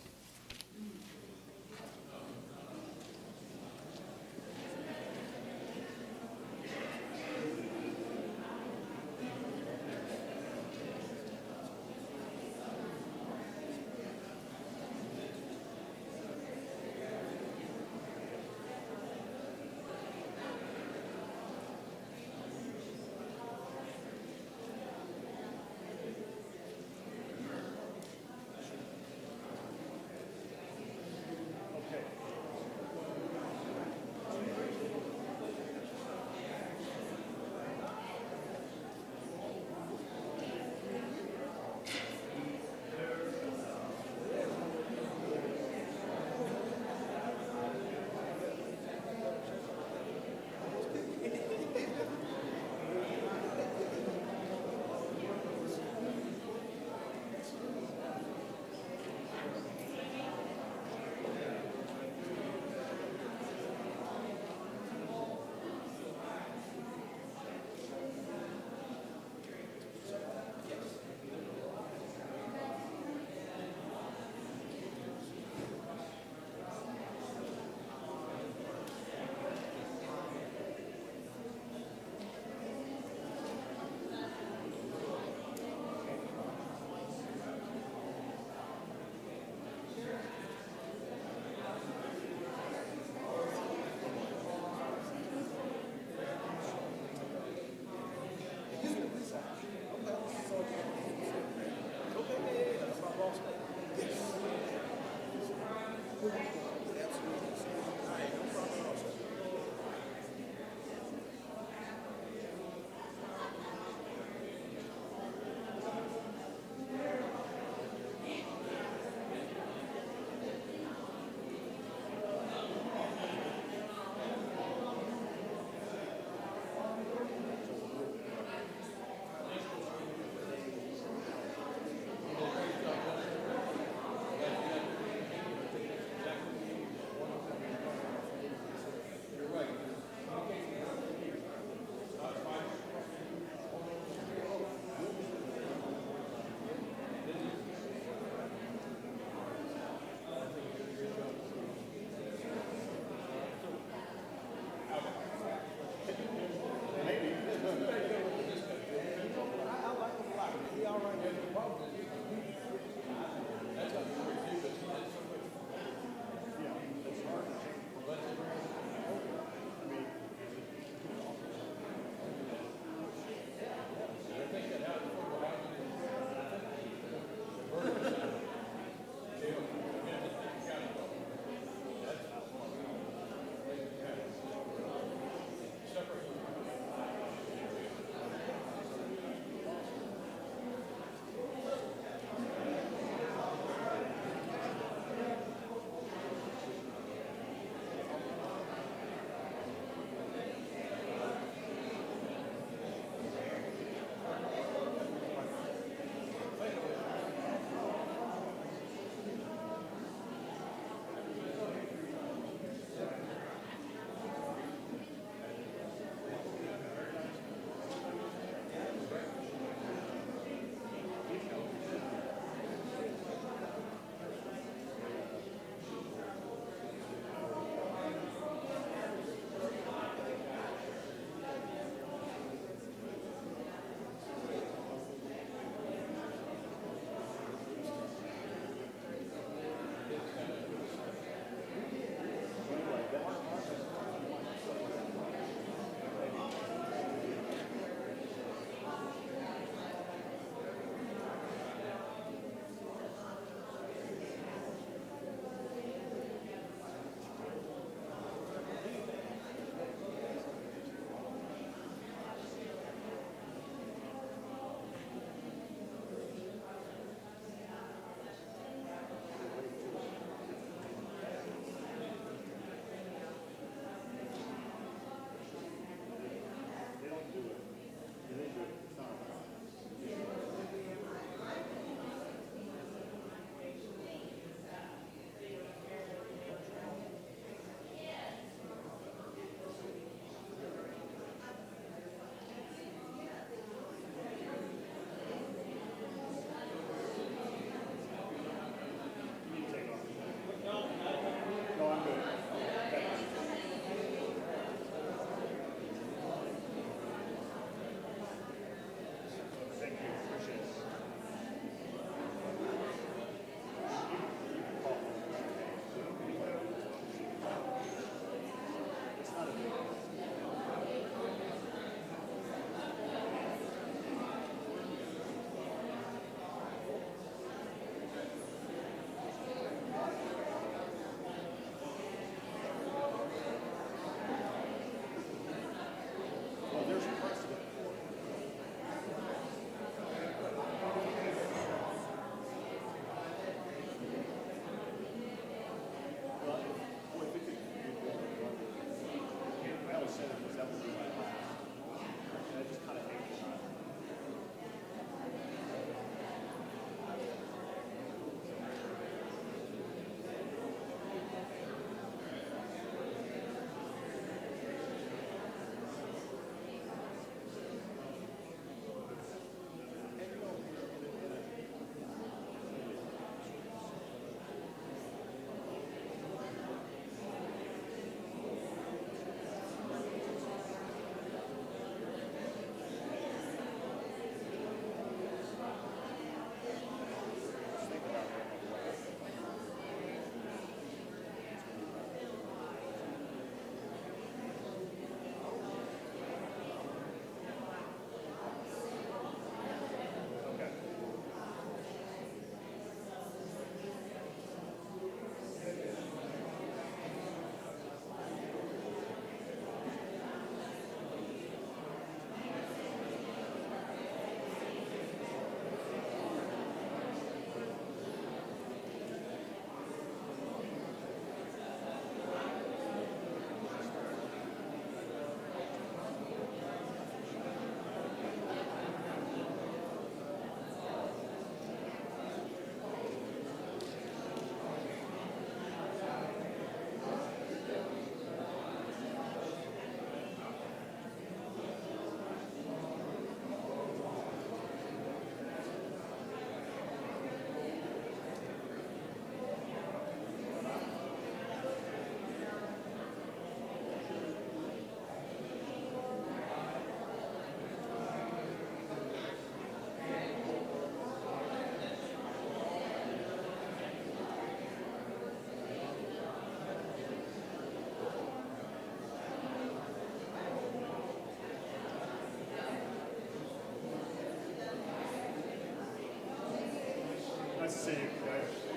Nice to see you guys.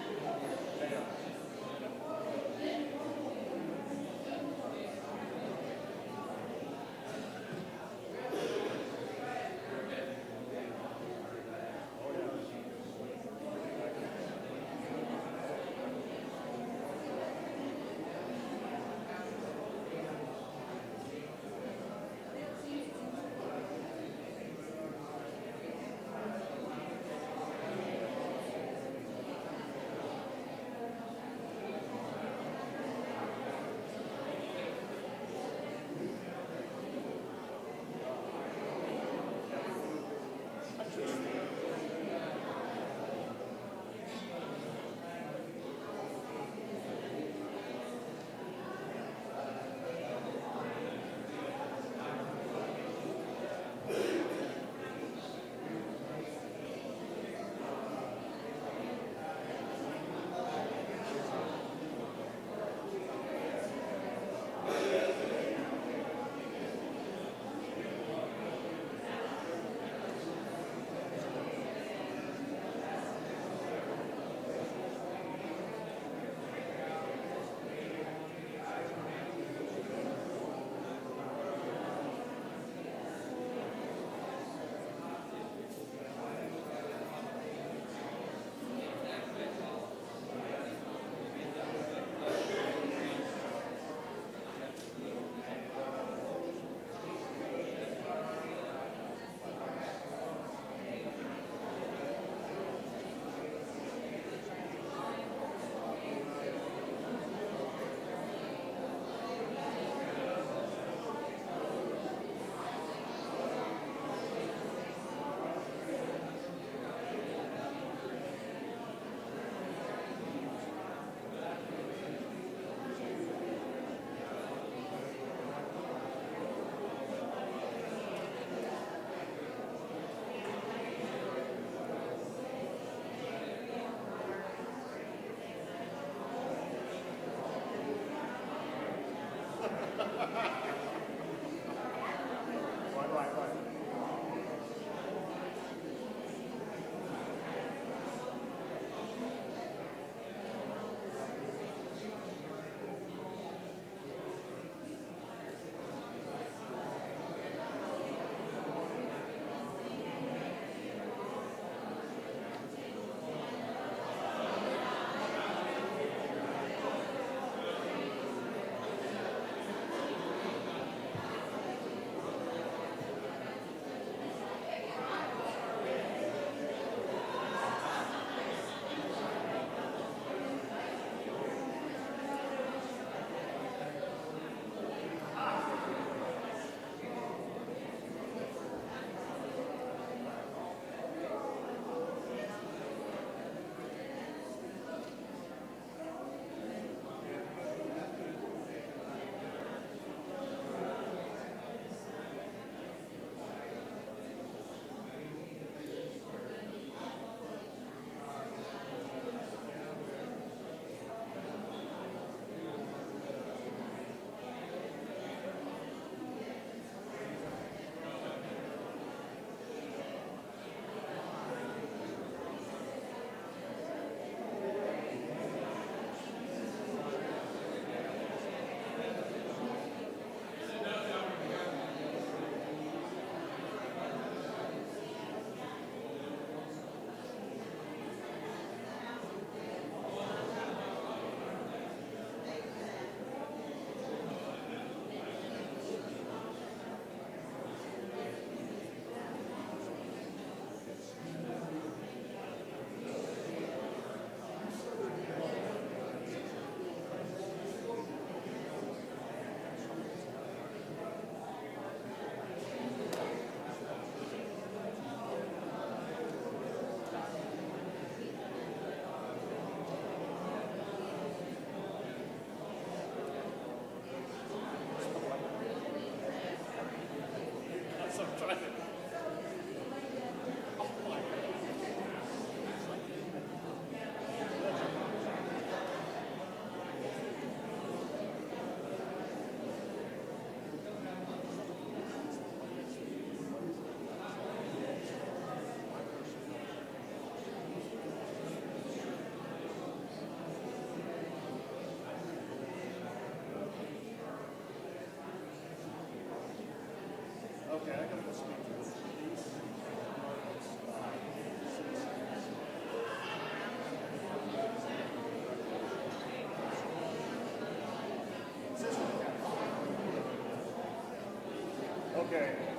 Okay.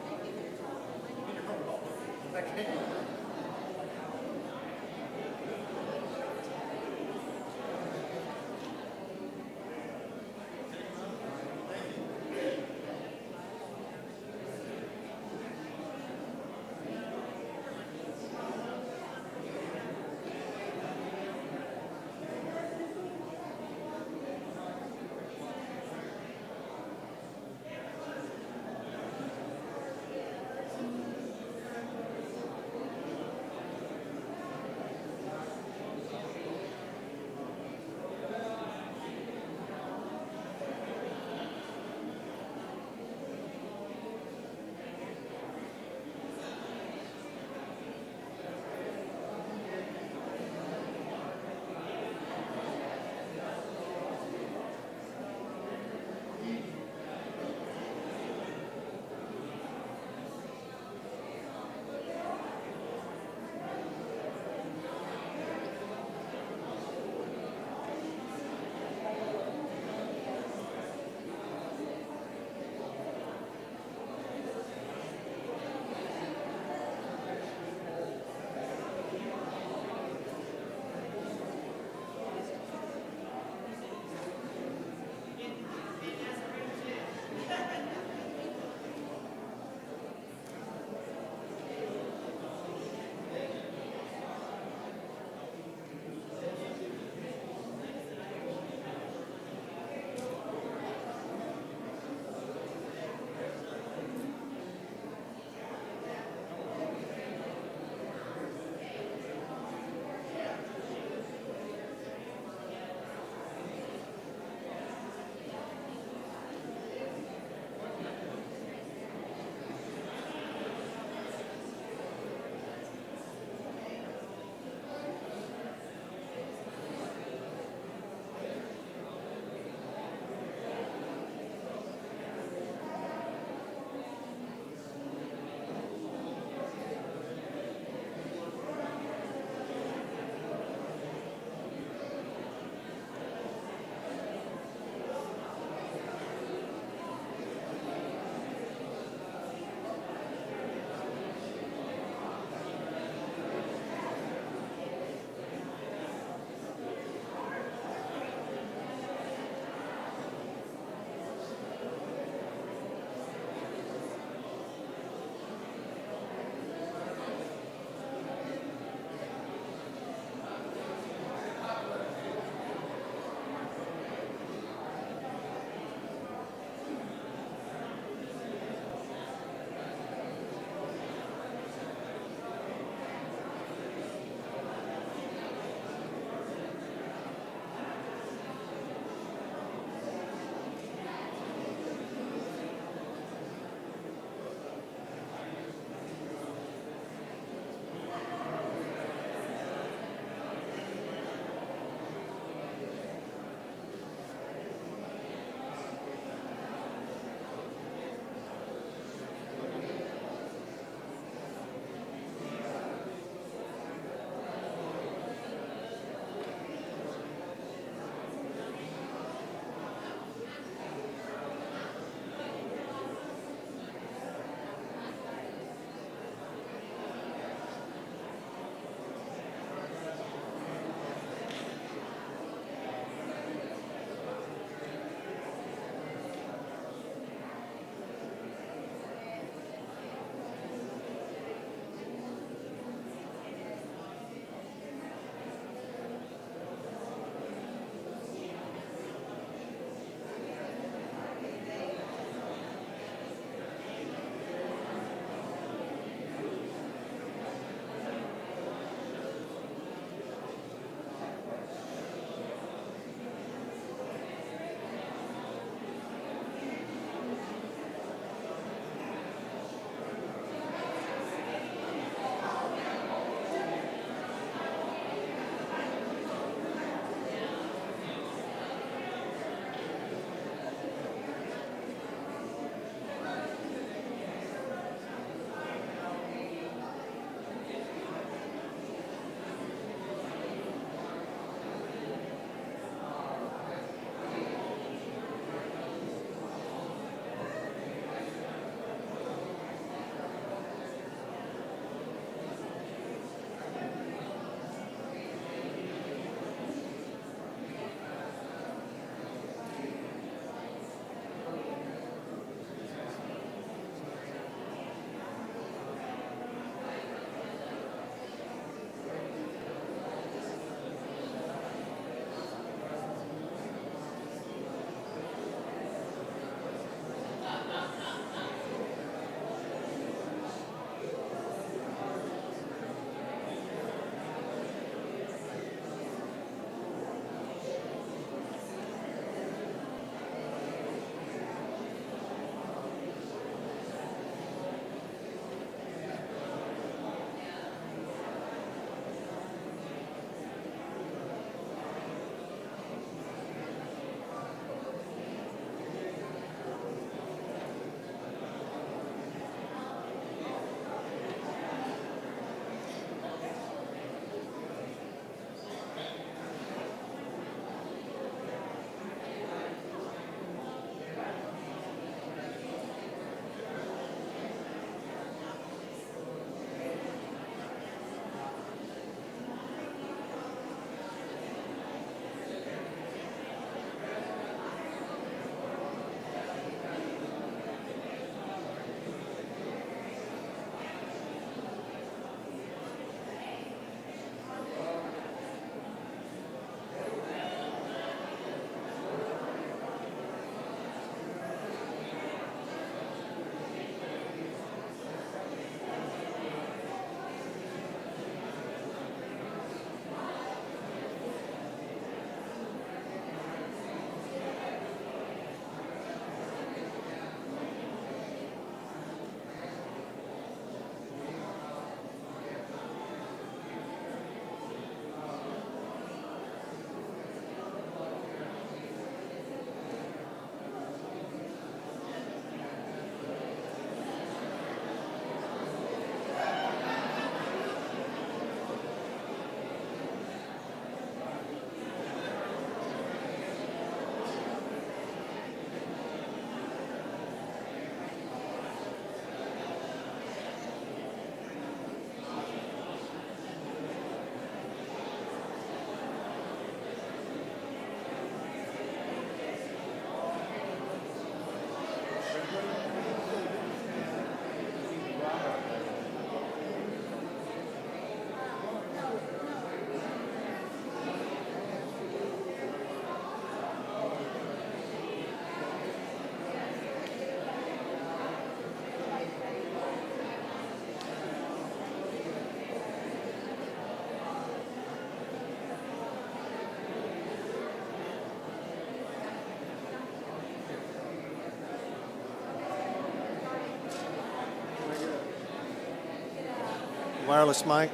wireless mic?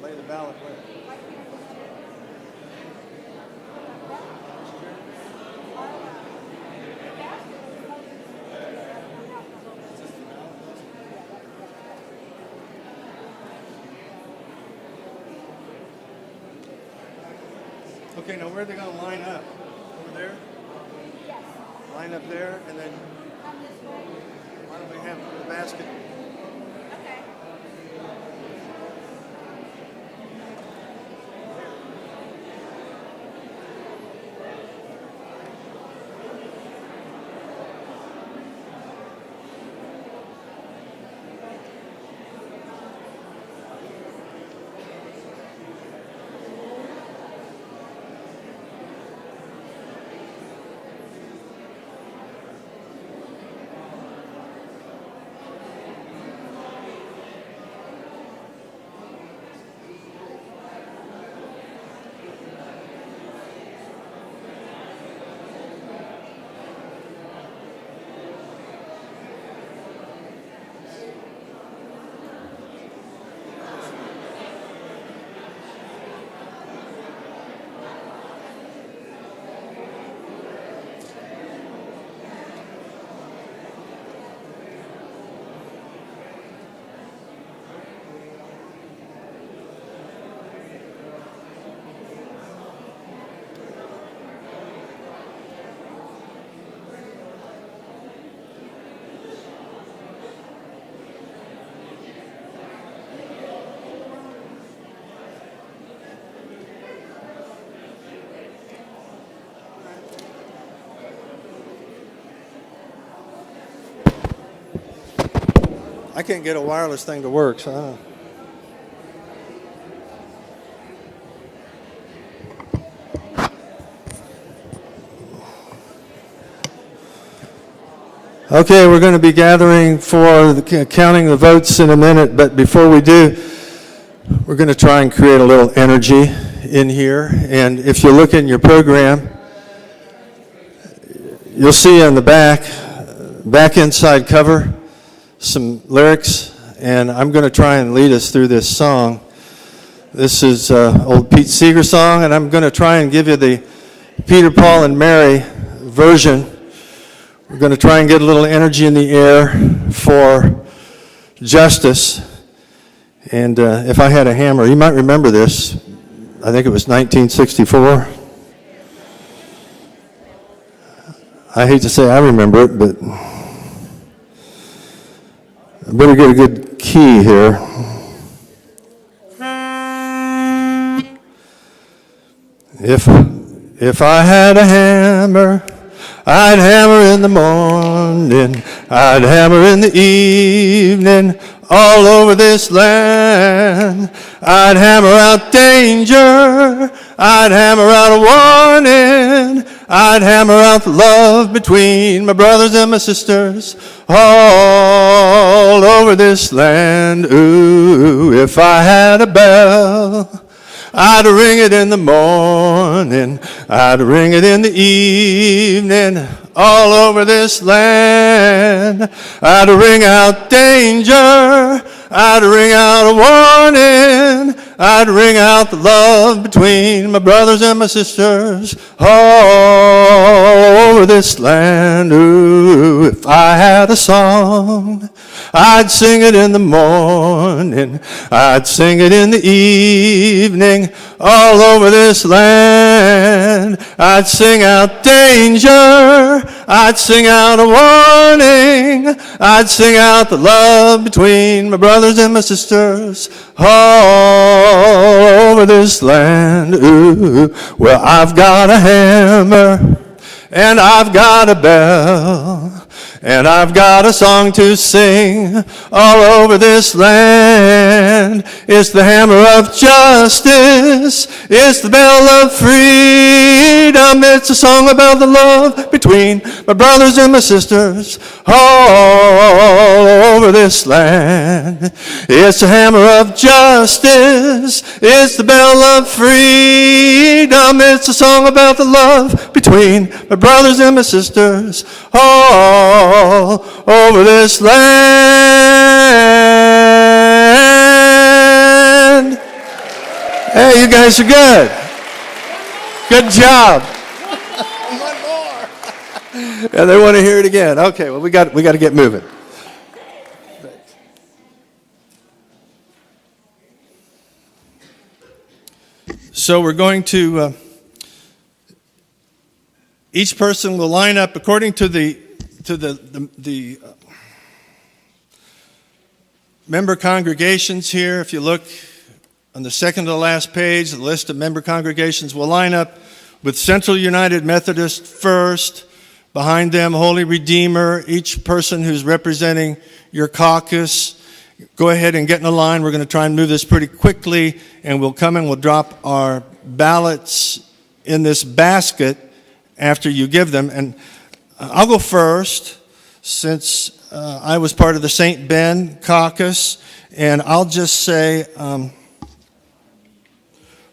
Lay the ballot where? Okay, now where are they going to line up? Over there? Yes. Line up there, and then why don't we have the basket? I can't get a wireless thing to work, so I don't know. Okay, we're going to be gathering for counting the votes in a minute, but before we do, we're going to try and create a little energy in here. And if you look in your program, you'll see on the back inside cover, some lyrics, and I'm going to try and lead us through this song. This is old Pete Seeger song, and I'm going to try and give you the Peter, Paul, and Mary version. We're going to try and get a little energy in the air for justice. And if I had a hammer, you might remember this. I think it was 1964. I hate to say I remember it, but I better get a good key here. If I had a hammer, I'd hammer in the morning, I'd hammer in the evening, all over this land. I'd hammer out danger, I'd hammer out a warning, I'd hammer out the love between my brothers and my sisters, all over this land. Ooh, if I had a bell, I'd ring it in the morning, I'd ring it in the evening, all over this land. I'd ring out danger, I'd ring out a warning, I'd ring out the love between my brothers and my sisters, all over this land. Ooh, if I had a song, I'd sing it in the morning, I'd sing it in the evening, all over this land. I'd sing out danger, I'd sing out a warning, I'd sing out the love between my brothers and my sisters, all over this land. Ooh, well, I've got a hammer, and I've got a bell, and I've got a song to sing all over this land. land. It's the hammer of justice. It's the bell of freedom. It's a song about the love between my brothers and my sisters all over this land. It's the hammer of justice. It's the bell of freedom. It's a song about the love between my brothers and my sisters all over this land. Hey, you guys are good. Good job.
One more.
Yeah, they want to hear it again. Okay, well, we got to get moving. So we're going to, each person will line up according to the member congregations here. If you look on the second to the last page, the list of member congregations will line up with Central United Methodist first, behind them Holy Redeemer, each person who's representing your caucus. Go ahead and get in a line. We're going to try and move this pretty quickly, and we'll come and we'll drop our ballots in this basket after you give them. And I'll go first, since I was part of the St. Ben caucus, and I'll just say,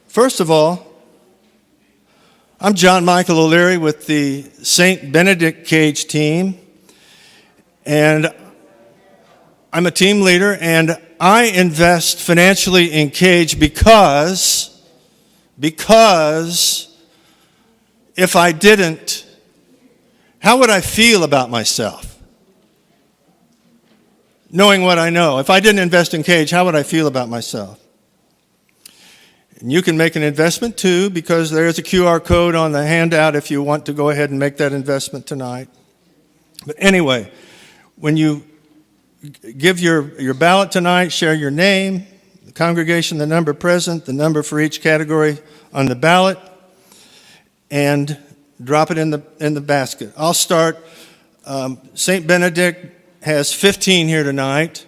first of all, I'm John Michael O'Leary with the St. Benedict CAJE team, and I'm a team leader, and I invest financially in CAJE because if I didn't, how would I feel about myself? Knowing what I know. If I didn't invest in CAJE, how would I feel about myself? And you can make an investment too, because there's a QR code on the handout if you want to go ahead and make that investment tonight. But anyway, when you give your ballot tonight, share your name, the congregation, the number present, the number for each category on the ballot, and drop it in the basket. I'll start. St. Benedict has 15 here tonight.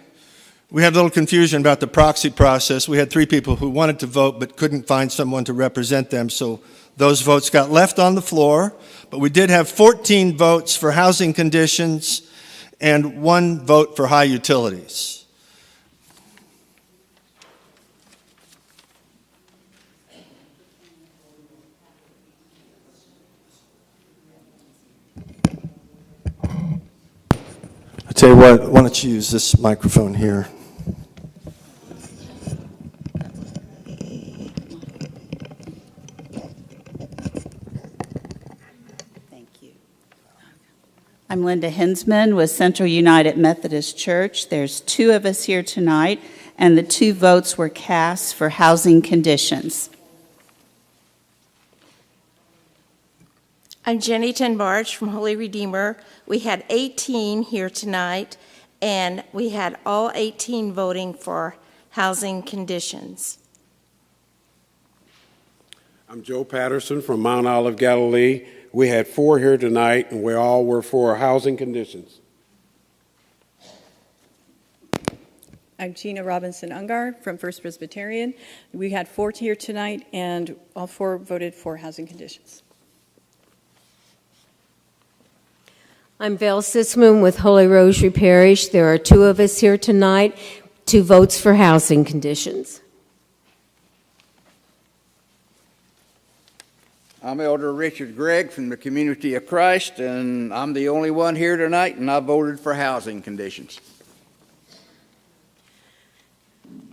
We had a little confusion about the proxy process. We had 3 people who wanted to vote but couldn't find someone to represent them, so those votes got left on the floor. But we did have 14 votes for housing conditions and 1 vote for high utilities. I tell you what, why don't you use this microphone here?
Thank you. I'm Linda Hensman with Central United Methodist Church. There's 2 of us here tonight, and the 2 votes were cast for housing conditions.
I'm Jenny Tenbarge from Holy Redeemer. We had 18 here tonight, and we had all 18 voting for housing conditions.
I'm Joe Patterson from Mount Olive, Galilee. We had 4 here tonight, and we all were for housing conditions.
I'm Gina Robinson-Ungar from First Presbyterian. We had 4 here tonight, and all 4 voted for housing conditions.
I'm Val Sisman with Holy Rosary Parish. There are 2 of us here tonight, 2 votes for housing conditions.
I'm Elder Richard Gregg from the Community of Christ, and I'm the only one here tonight, and I voted for housing conditions.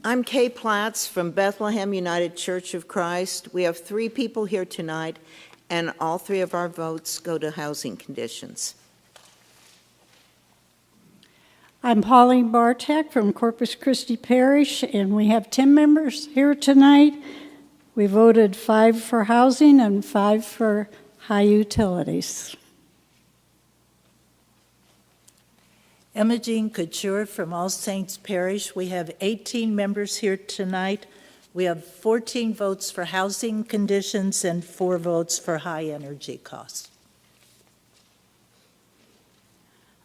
I'm Kay Platts from Bethlehem United Church of Christ. We have 3 people here tonight, and all 3 of our votes go to housing conditions.
I'm Pauline Bartek from Corpus Christi Parish, and we have 10 members here tonight. We voted 5 for housing and 5 for high utilities.
Emma Jean Couture from All Saints Parish. We have 18 members here tonight. We have 14 votes for housing conditions and 4 votes for high energy costs.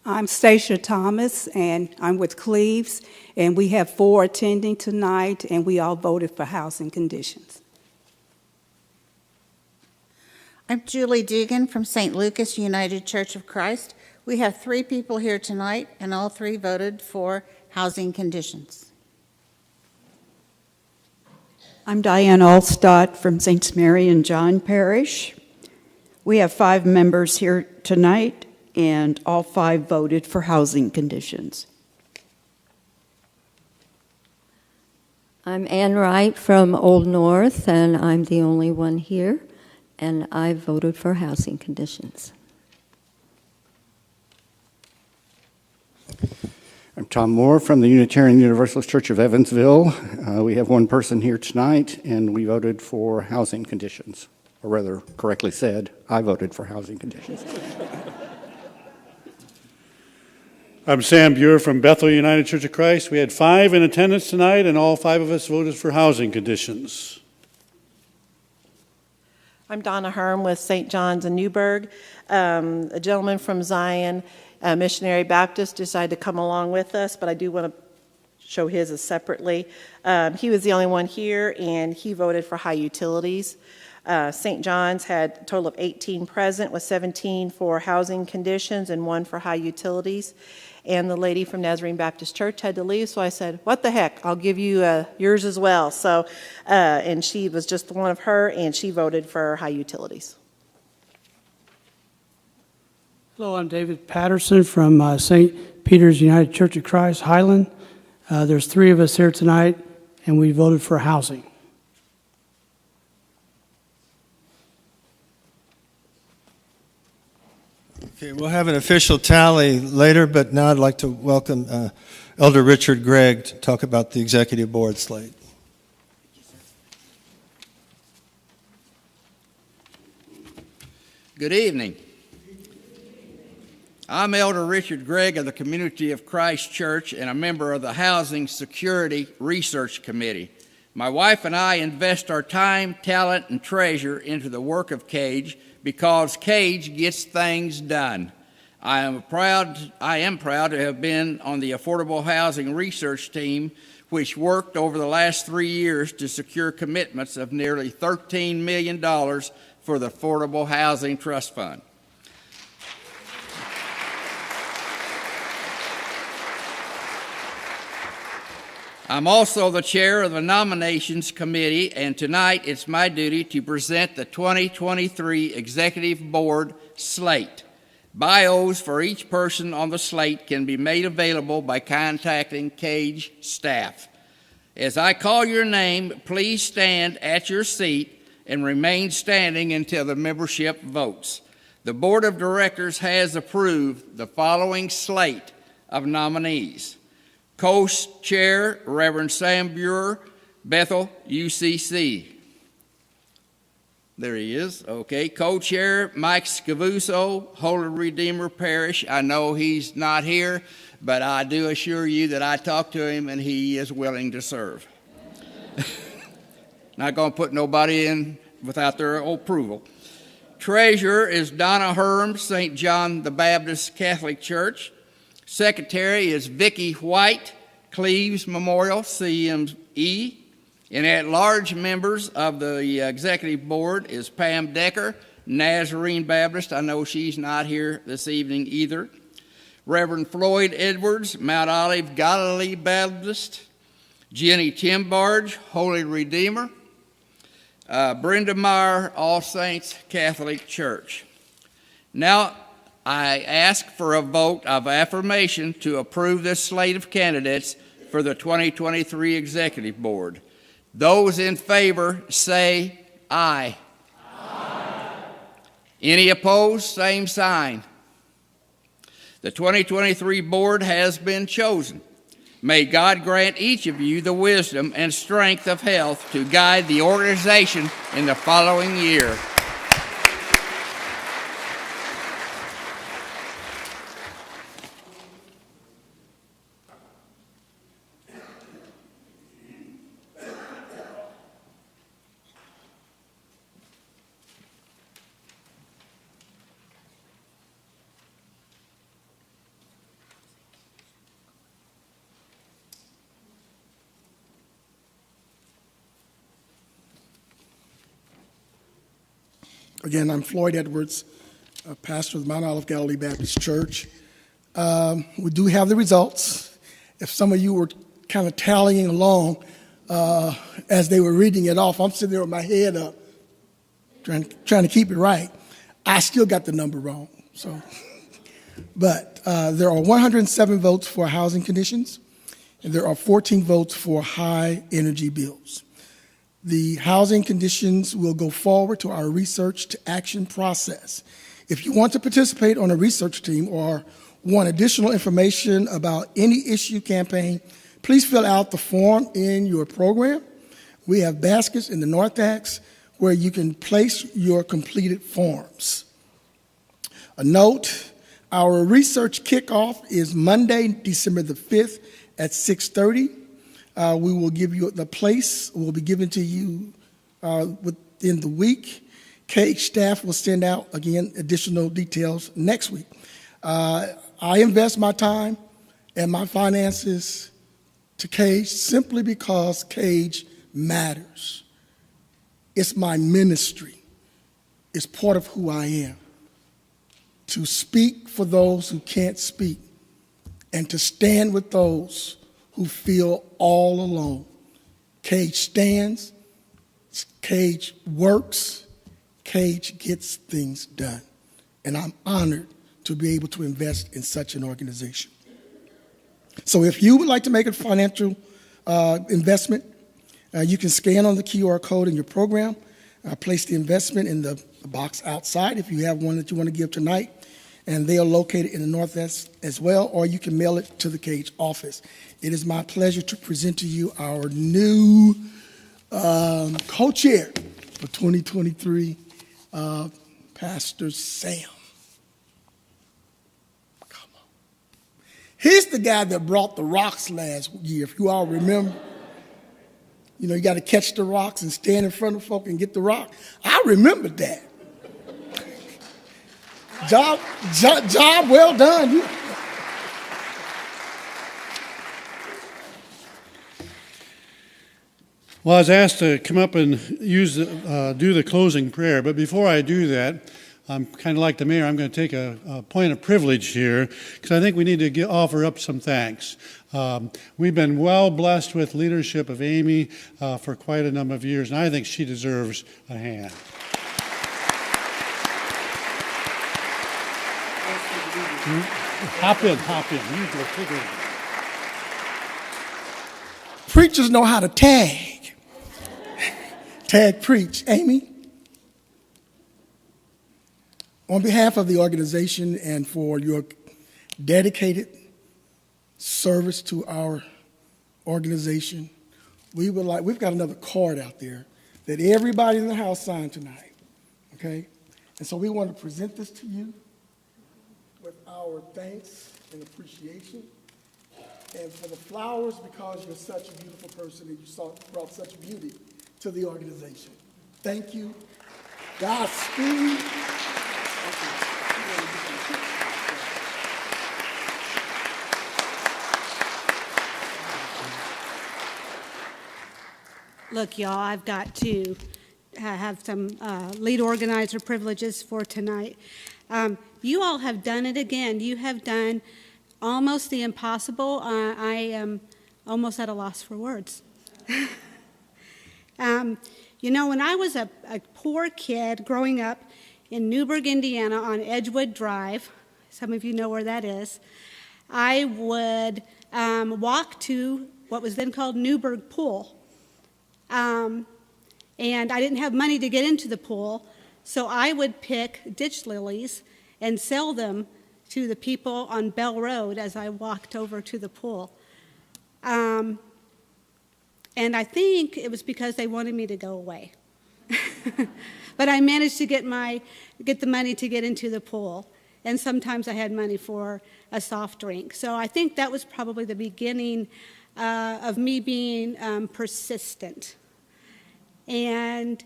I'm Stacia Thomas, and I'm with Cleves, and we have 4 attending tonight, and we all voted for housing conditions.
I'm Julie Dugan from St. Lucas United Church of Christ. We have 3 people here tonight, and all 3 voted for housing conditions.
I'm Diane Allstott from Saints Mary and John Parish. We have 5 members here tonight, and all 5 voted for housing conditions.
I'm Ann Wright from Old North, and I'm the only one here, and I voted for housing conditions.
I'm Tom Moore from the Unitarian Universalist Church of Evansville. We have 1 person here tonight, and we voted for housing conditions. Or rather, correctly said, I voted for housing conditions.
I'm Sam Buer from Bethel United Church of Christ. We had 5 in attendance tonight, and all 5 of us voted for housing conditions.
I'm Donna Herm with St. John's in Newburgh. A gentleman from Zion Missionary Baptist decided to come along with us, but I do want to show his as separately. He was the only one here, and he voted for high utilities. St. John's had a total of 18 present, with 17 for housing conditions and 1 for high utilities. And the lady from Nazarene Baptist Church had to leave, so I said, what the heck, I'll give you yours as well. So, and she was just one of her, and she voted for high utilities.
Hello, I'm David Patterson from St. Peter's United Church of Christ, Highland. There's 3 of us here tonight, and we voted for housing.
Okay, we'll have an official tally later, but now I'd like to welcome Elder Richard Gregg to talk about the executive board slate.
Good evening. I'm Elder Richard Gregg of the Community of Christ Church and a member of the Housing Security Research Committee. My wife and I invest our time, talent, and treasure into the work of CAJE because CAJE gets things done. I am proud to have been on the Affordable Housing Research Team, which worked over the last 3 years to secure commitments of nearly $13 million for the Affordable Housing Trust Fund. I'm also the chair of the nominations committee, and tonight it's my duty to present the 2023 Executive Board slate. Bios for each person on the slate can be made available by contacting CAJE staff. As I call your name, please stand at your seat and remain standing until the membership votes. The Board of Directors has approved the following slate of nominees. Co-Chair, Reverend Sam Buer, Bethel, UCC. There he is. Okay. Co-Chair, Mike Scavuso, Holy Redeemer Parish. I know he's not here, but I do assure you that I talked to him and he is willing to serve. Not going to put nobody in without their approval. Treasurer is Donna Herm, St. John the Baptist Catholic Church. Secretary is Vicki White, Cleves Memorial, CME. And at-large members of the executive board is Pam Decker, Nazarene Baptist. I know she's not here this evening either. Reverend Floyd Edwards, Mount Olive Galilee Baptist. Jenny Timbarge, Holy Redeemer. Brenda Meyer, All Saints Catholic Church. Now, I ask for a vote of affirmation to approve this slate of candidates for the 2023 Executive Board. Those in favor say aye. Aye. Any opposed, same sign. The 2023 board has been chosen. May God grant each of you the wisdom and strength of health to guide the organization in the following year.
Again, I'm Floyd Edwards, pastor of the Mount Olive Galilee Baptist Church. We do have the results. If some of you were kind of tallying along as they were reading it off, I'm sitting there with my head up, trying to keep it right. I still got the number wrong. So, but there are 107 votes for housing conditions, and there are 14 votes for high energy bills. The housing conditions will go forward to our research to action process. If you want to participate on a research team or want additional information about any issue campaign, please fill out the form in your program. We have baskets in the North Annex where you can place your completed forms. A note, our research kickoff is Monday, December the 5th at 6:30. We will give you the place, will be given to you within the week. CAJE staff will send out, again, additional details next week. I invest my time and my finances to CAJE simply because CAJE matters. It's my ministry. It's part of who I am. To speak for those who can't speak and to stand with those who feel all alone. CAJE stands, CAJE works, CAJE gets things done. And I'm honored to be able to invest in such an organization. So if you would like to make a financial investment, you can scan on the QR code in your program, place the investment in the box outside if you have one that you want to give tonight, and they are located in the Northwest as well, or you can mail it to the CAJE office. It is my pleasure to present to you our new co-chair for 2023, Pastor Sam. Come on. He's the guy that brought the rocks last year, if you all remember. You know, you got to catch the rocks and stand in front of folk and get the rock. I remember that. Job well done.
Well, I was asked to come up and do the closing prayer, but before I do that, I'm kind of like the mayor. I'm going to take a point of privilege here because I think we need to offer up some thanks. We've been well blessed with leadership of Amy for quite a number of years, and I think she deserves a hand. Hop in. You go take it.
Preachers know how to tag. Tag preach. Amy? On behalf of the organization and for your dedicated service to our organization, we've got another card out there that everybody in the house signed tonight, okay? And so we want to present this to you with our thanks and appreciation, and for the flowers because you're such a beautiful person and you brought such beauty to the organization. Thank you. Godspeed.
Look, y'all, I've got to have some lead organizer privileges for tonight. You all have done it again. You have done almost the impossible. I am almost at a loss for words. You know, when I was a poor kid growing up in Newburgh, Indiana on Edgewood Drive, some of you know where that is, I would walk to what was then called Newburgh Pool. And I didn't have money to get into the pool, so I would pick ditch lilies and sell them to the people on Bell Road as I walked over to the pool. And I think it was because they wanted me to go away. But I managed to get the money to get into the pool. And sometimes I had money for a soft drink. So I think that was probably the beginning of me being persistent. And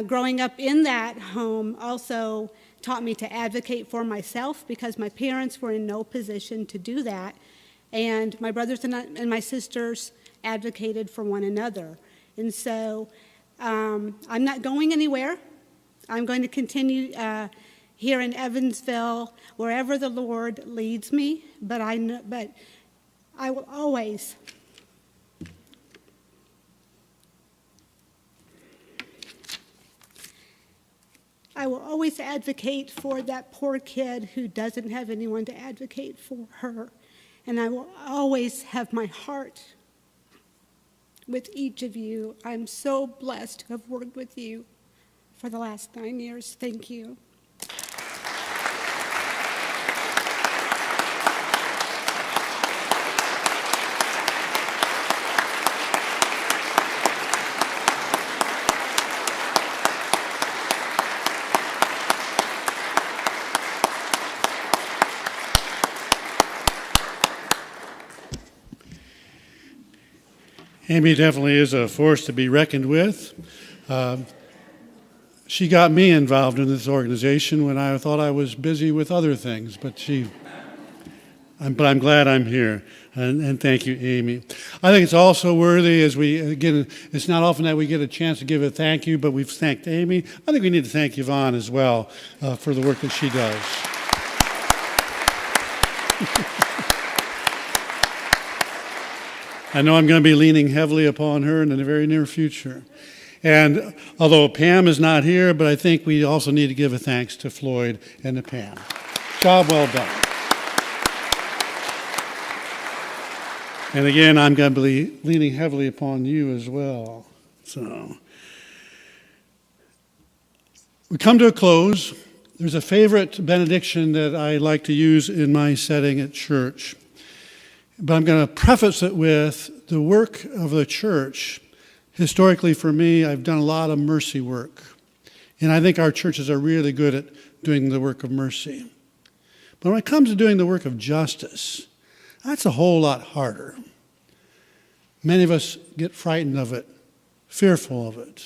growing up in that home also taught me to advocate for myself because my parents were in no position to do that. And my brothers and my sisters advocated for one another. And so I'm not going anywhere. I'm going to continue here in Evansville, wherever the Lord leads me, but I will always advocate for that poor kid who doesn't have anyone to advocate for her. And I will always have my heart with each of you. I'm so blessed to have worked with you for the last 9 years. Thank you.
Amy definitely is a force to be reckoned with. She got me involved in this organization when I thought I was busy with other things, but I'm glad I'm here, and thank you, Amy. I think it's also worthy, it's not often that we get a chance to give a thank you, but we've thanked Amy. I think we need to thank Yvonne as well for the work that she does. I know I'm going to be leaning heavily upon her in the very near future. And although Pam is not here, but I think we also need to give a thanks to Floyd and to Pam. Job well done. And again, I'm going to be leaning heavily upon you as well. So we come to a close. There's a favorite benediction that I like to use in my setting at church. But I'm going to preface it with the work of the church. Historically, for me, I've done a lot of mercy work. And I think our churches are really good at doing the work of mercy. But when it comes to doing the work of justice, that's a whole lot harder. Many of us get frightened of it, fearful of it.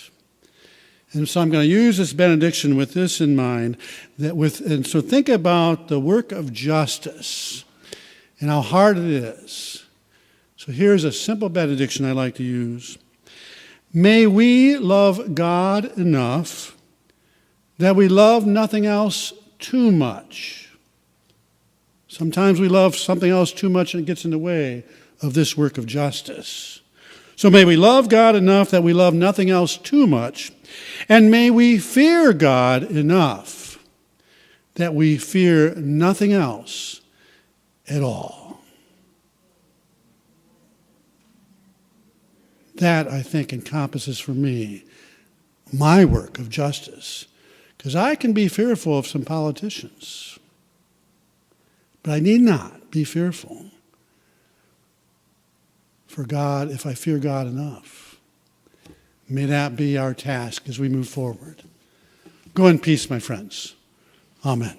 And so I'm going to use this benediction with this in mind. And so think about the work of justice and how hard it is. So here's a simple benediction I like to use. May we love God enough that we love nothing else too much. Sometimes we love something else too much and it gets in the way of this work of justice. So may we love God enough that we love nothing else too much, and may we fear God enough that we fear nothing else at all. That, I think, encompasses for me my work of justice. Because I can be fearful of some politicians, but I need not be fearful for God if I fear God enough. May that be our task as we move forward. Go in peace, my friends. Amen.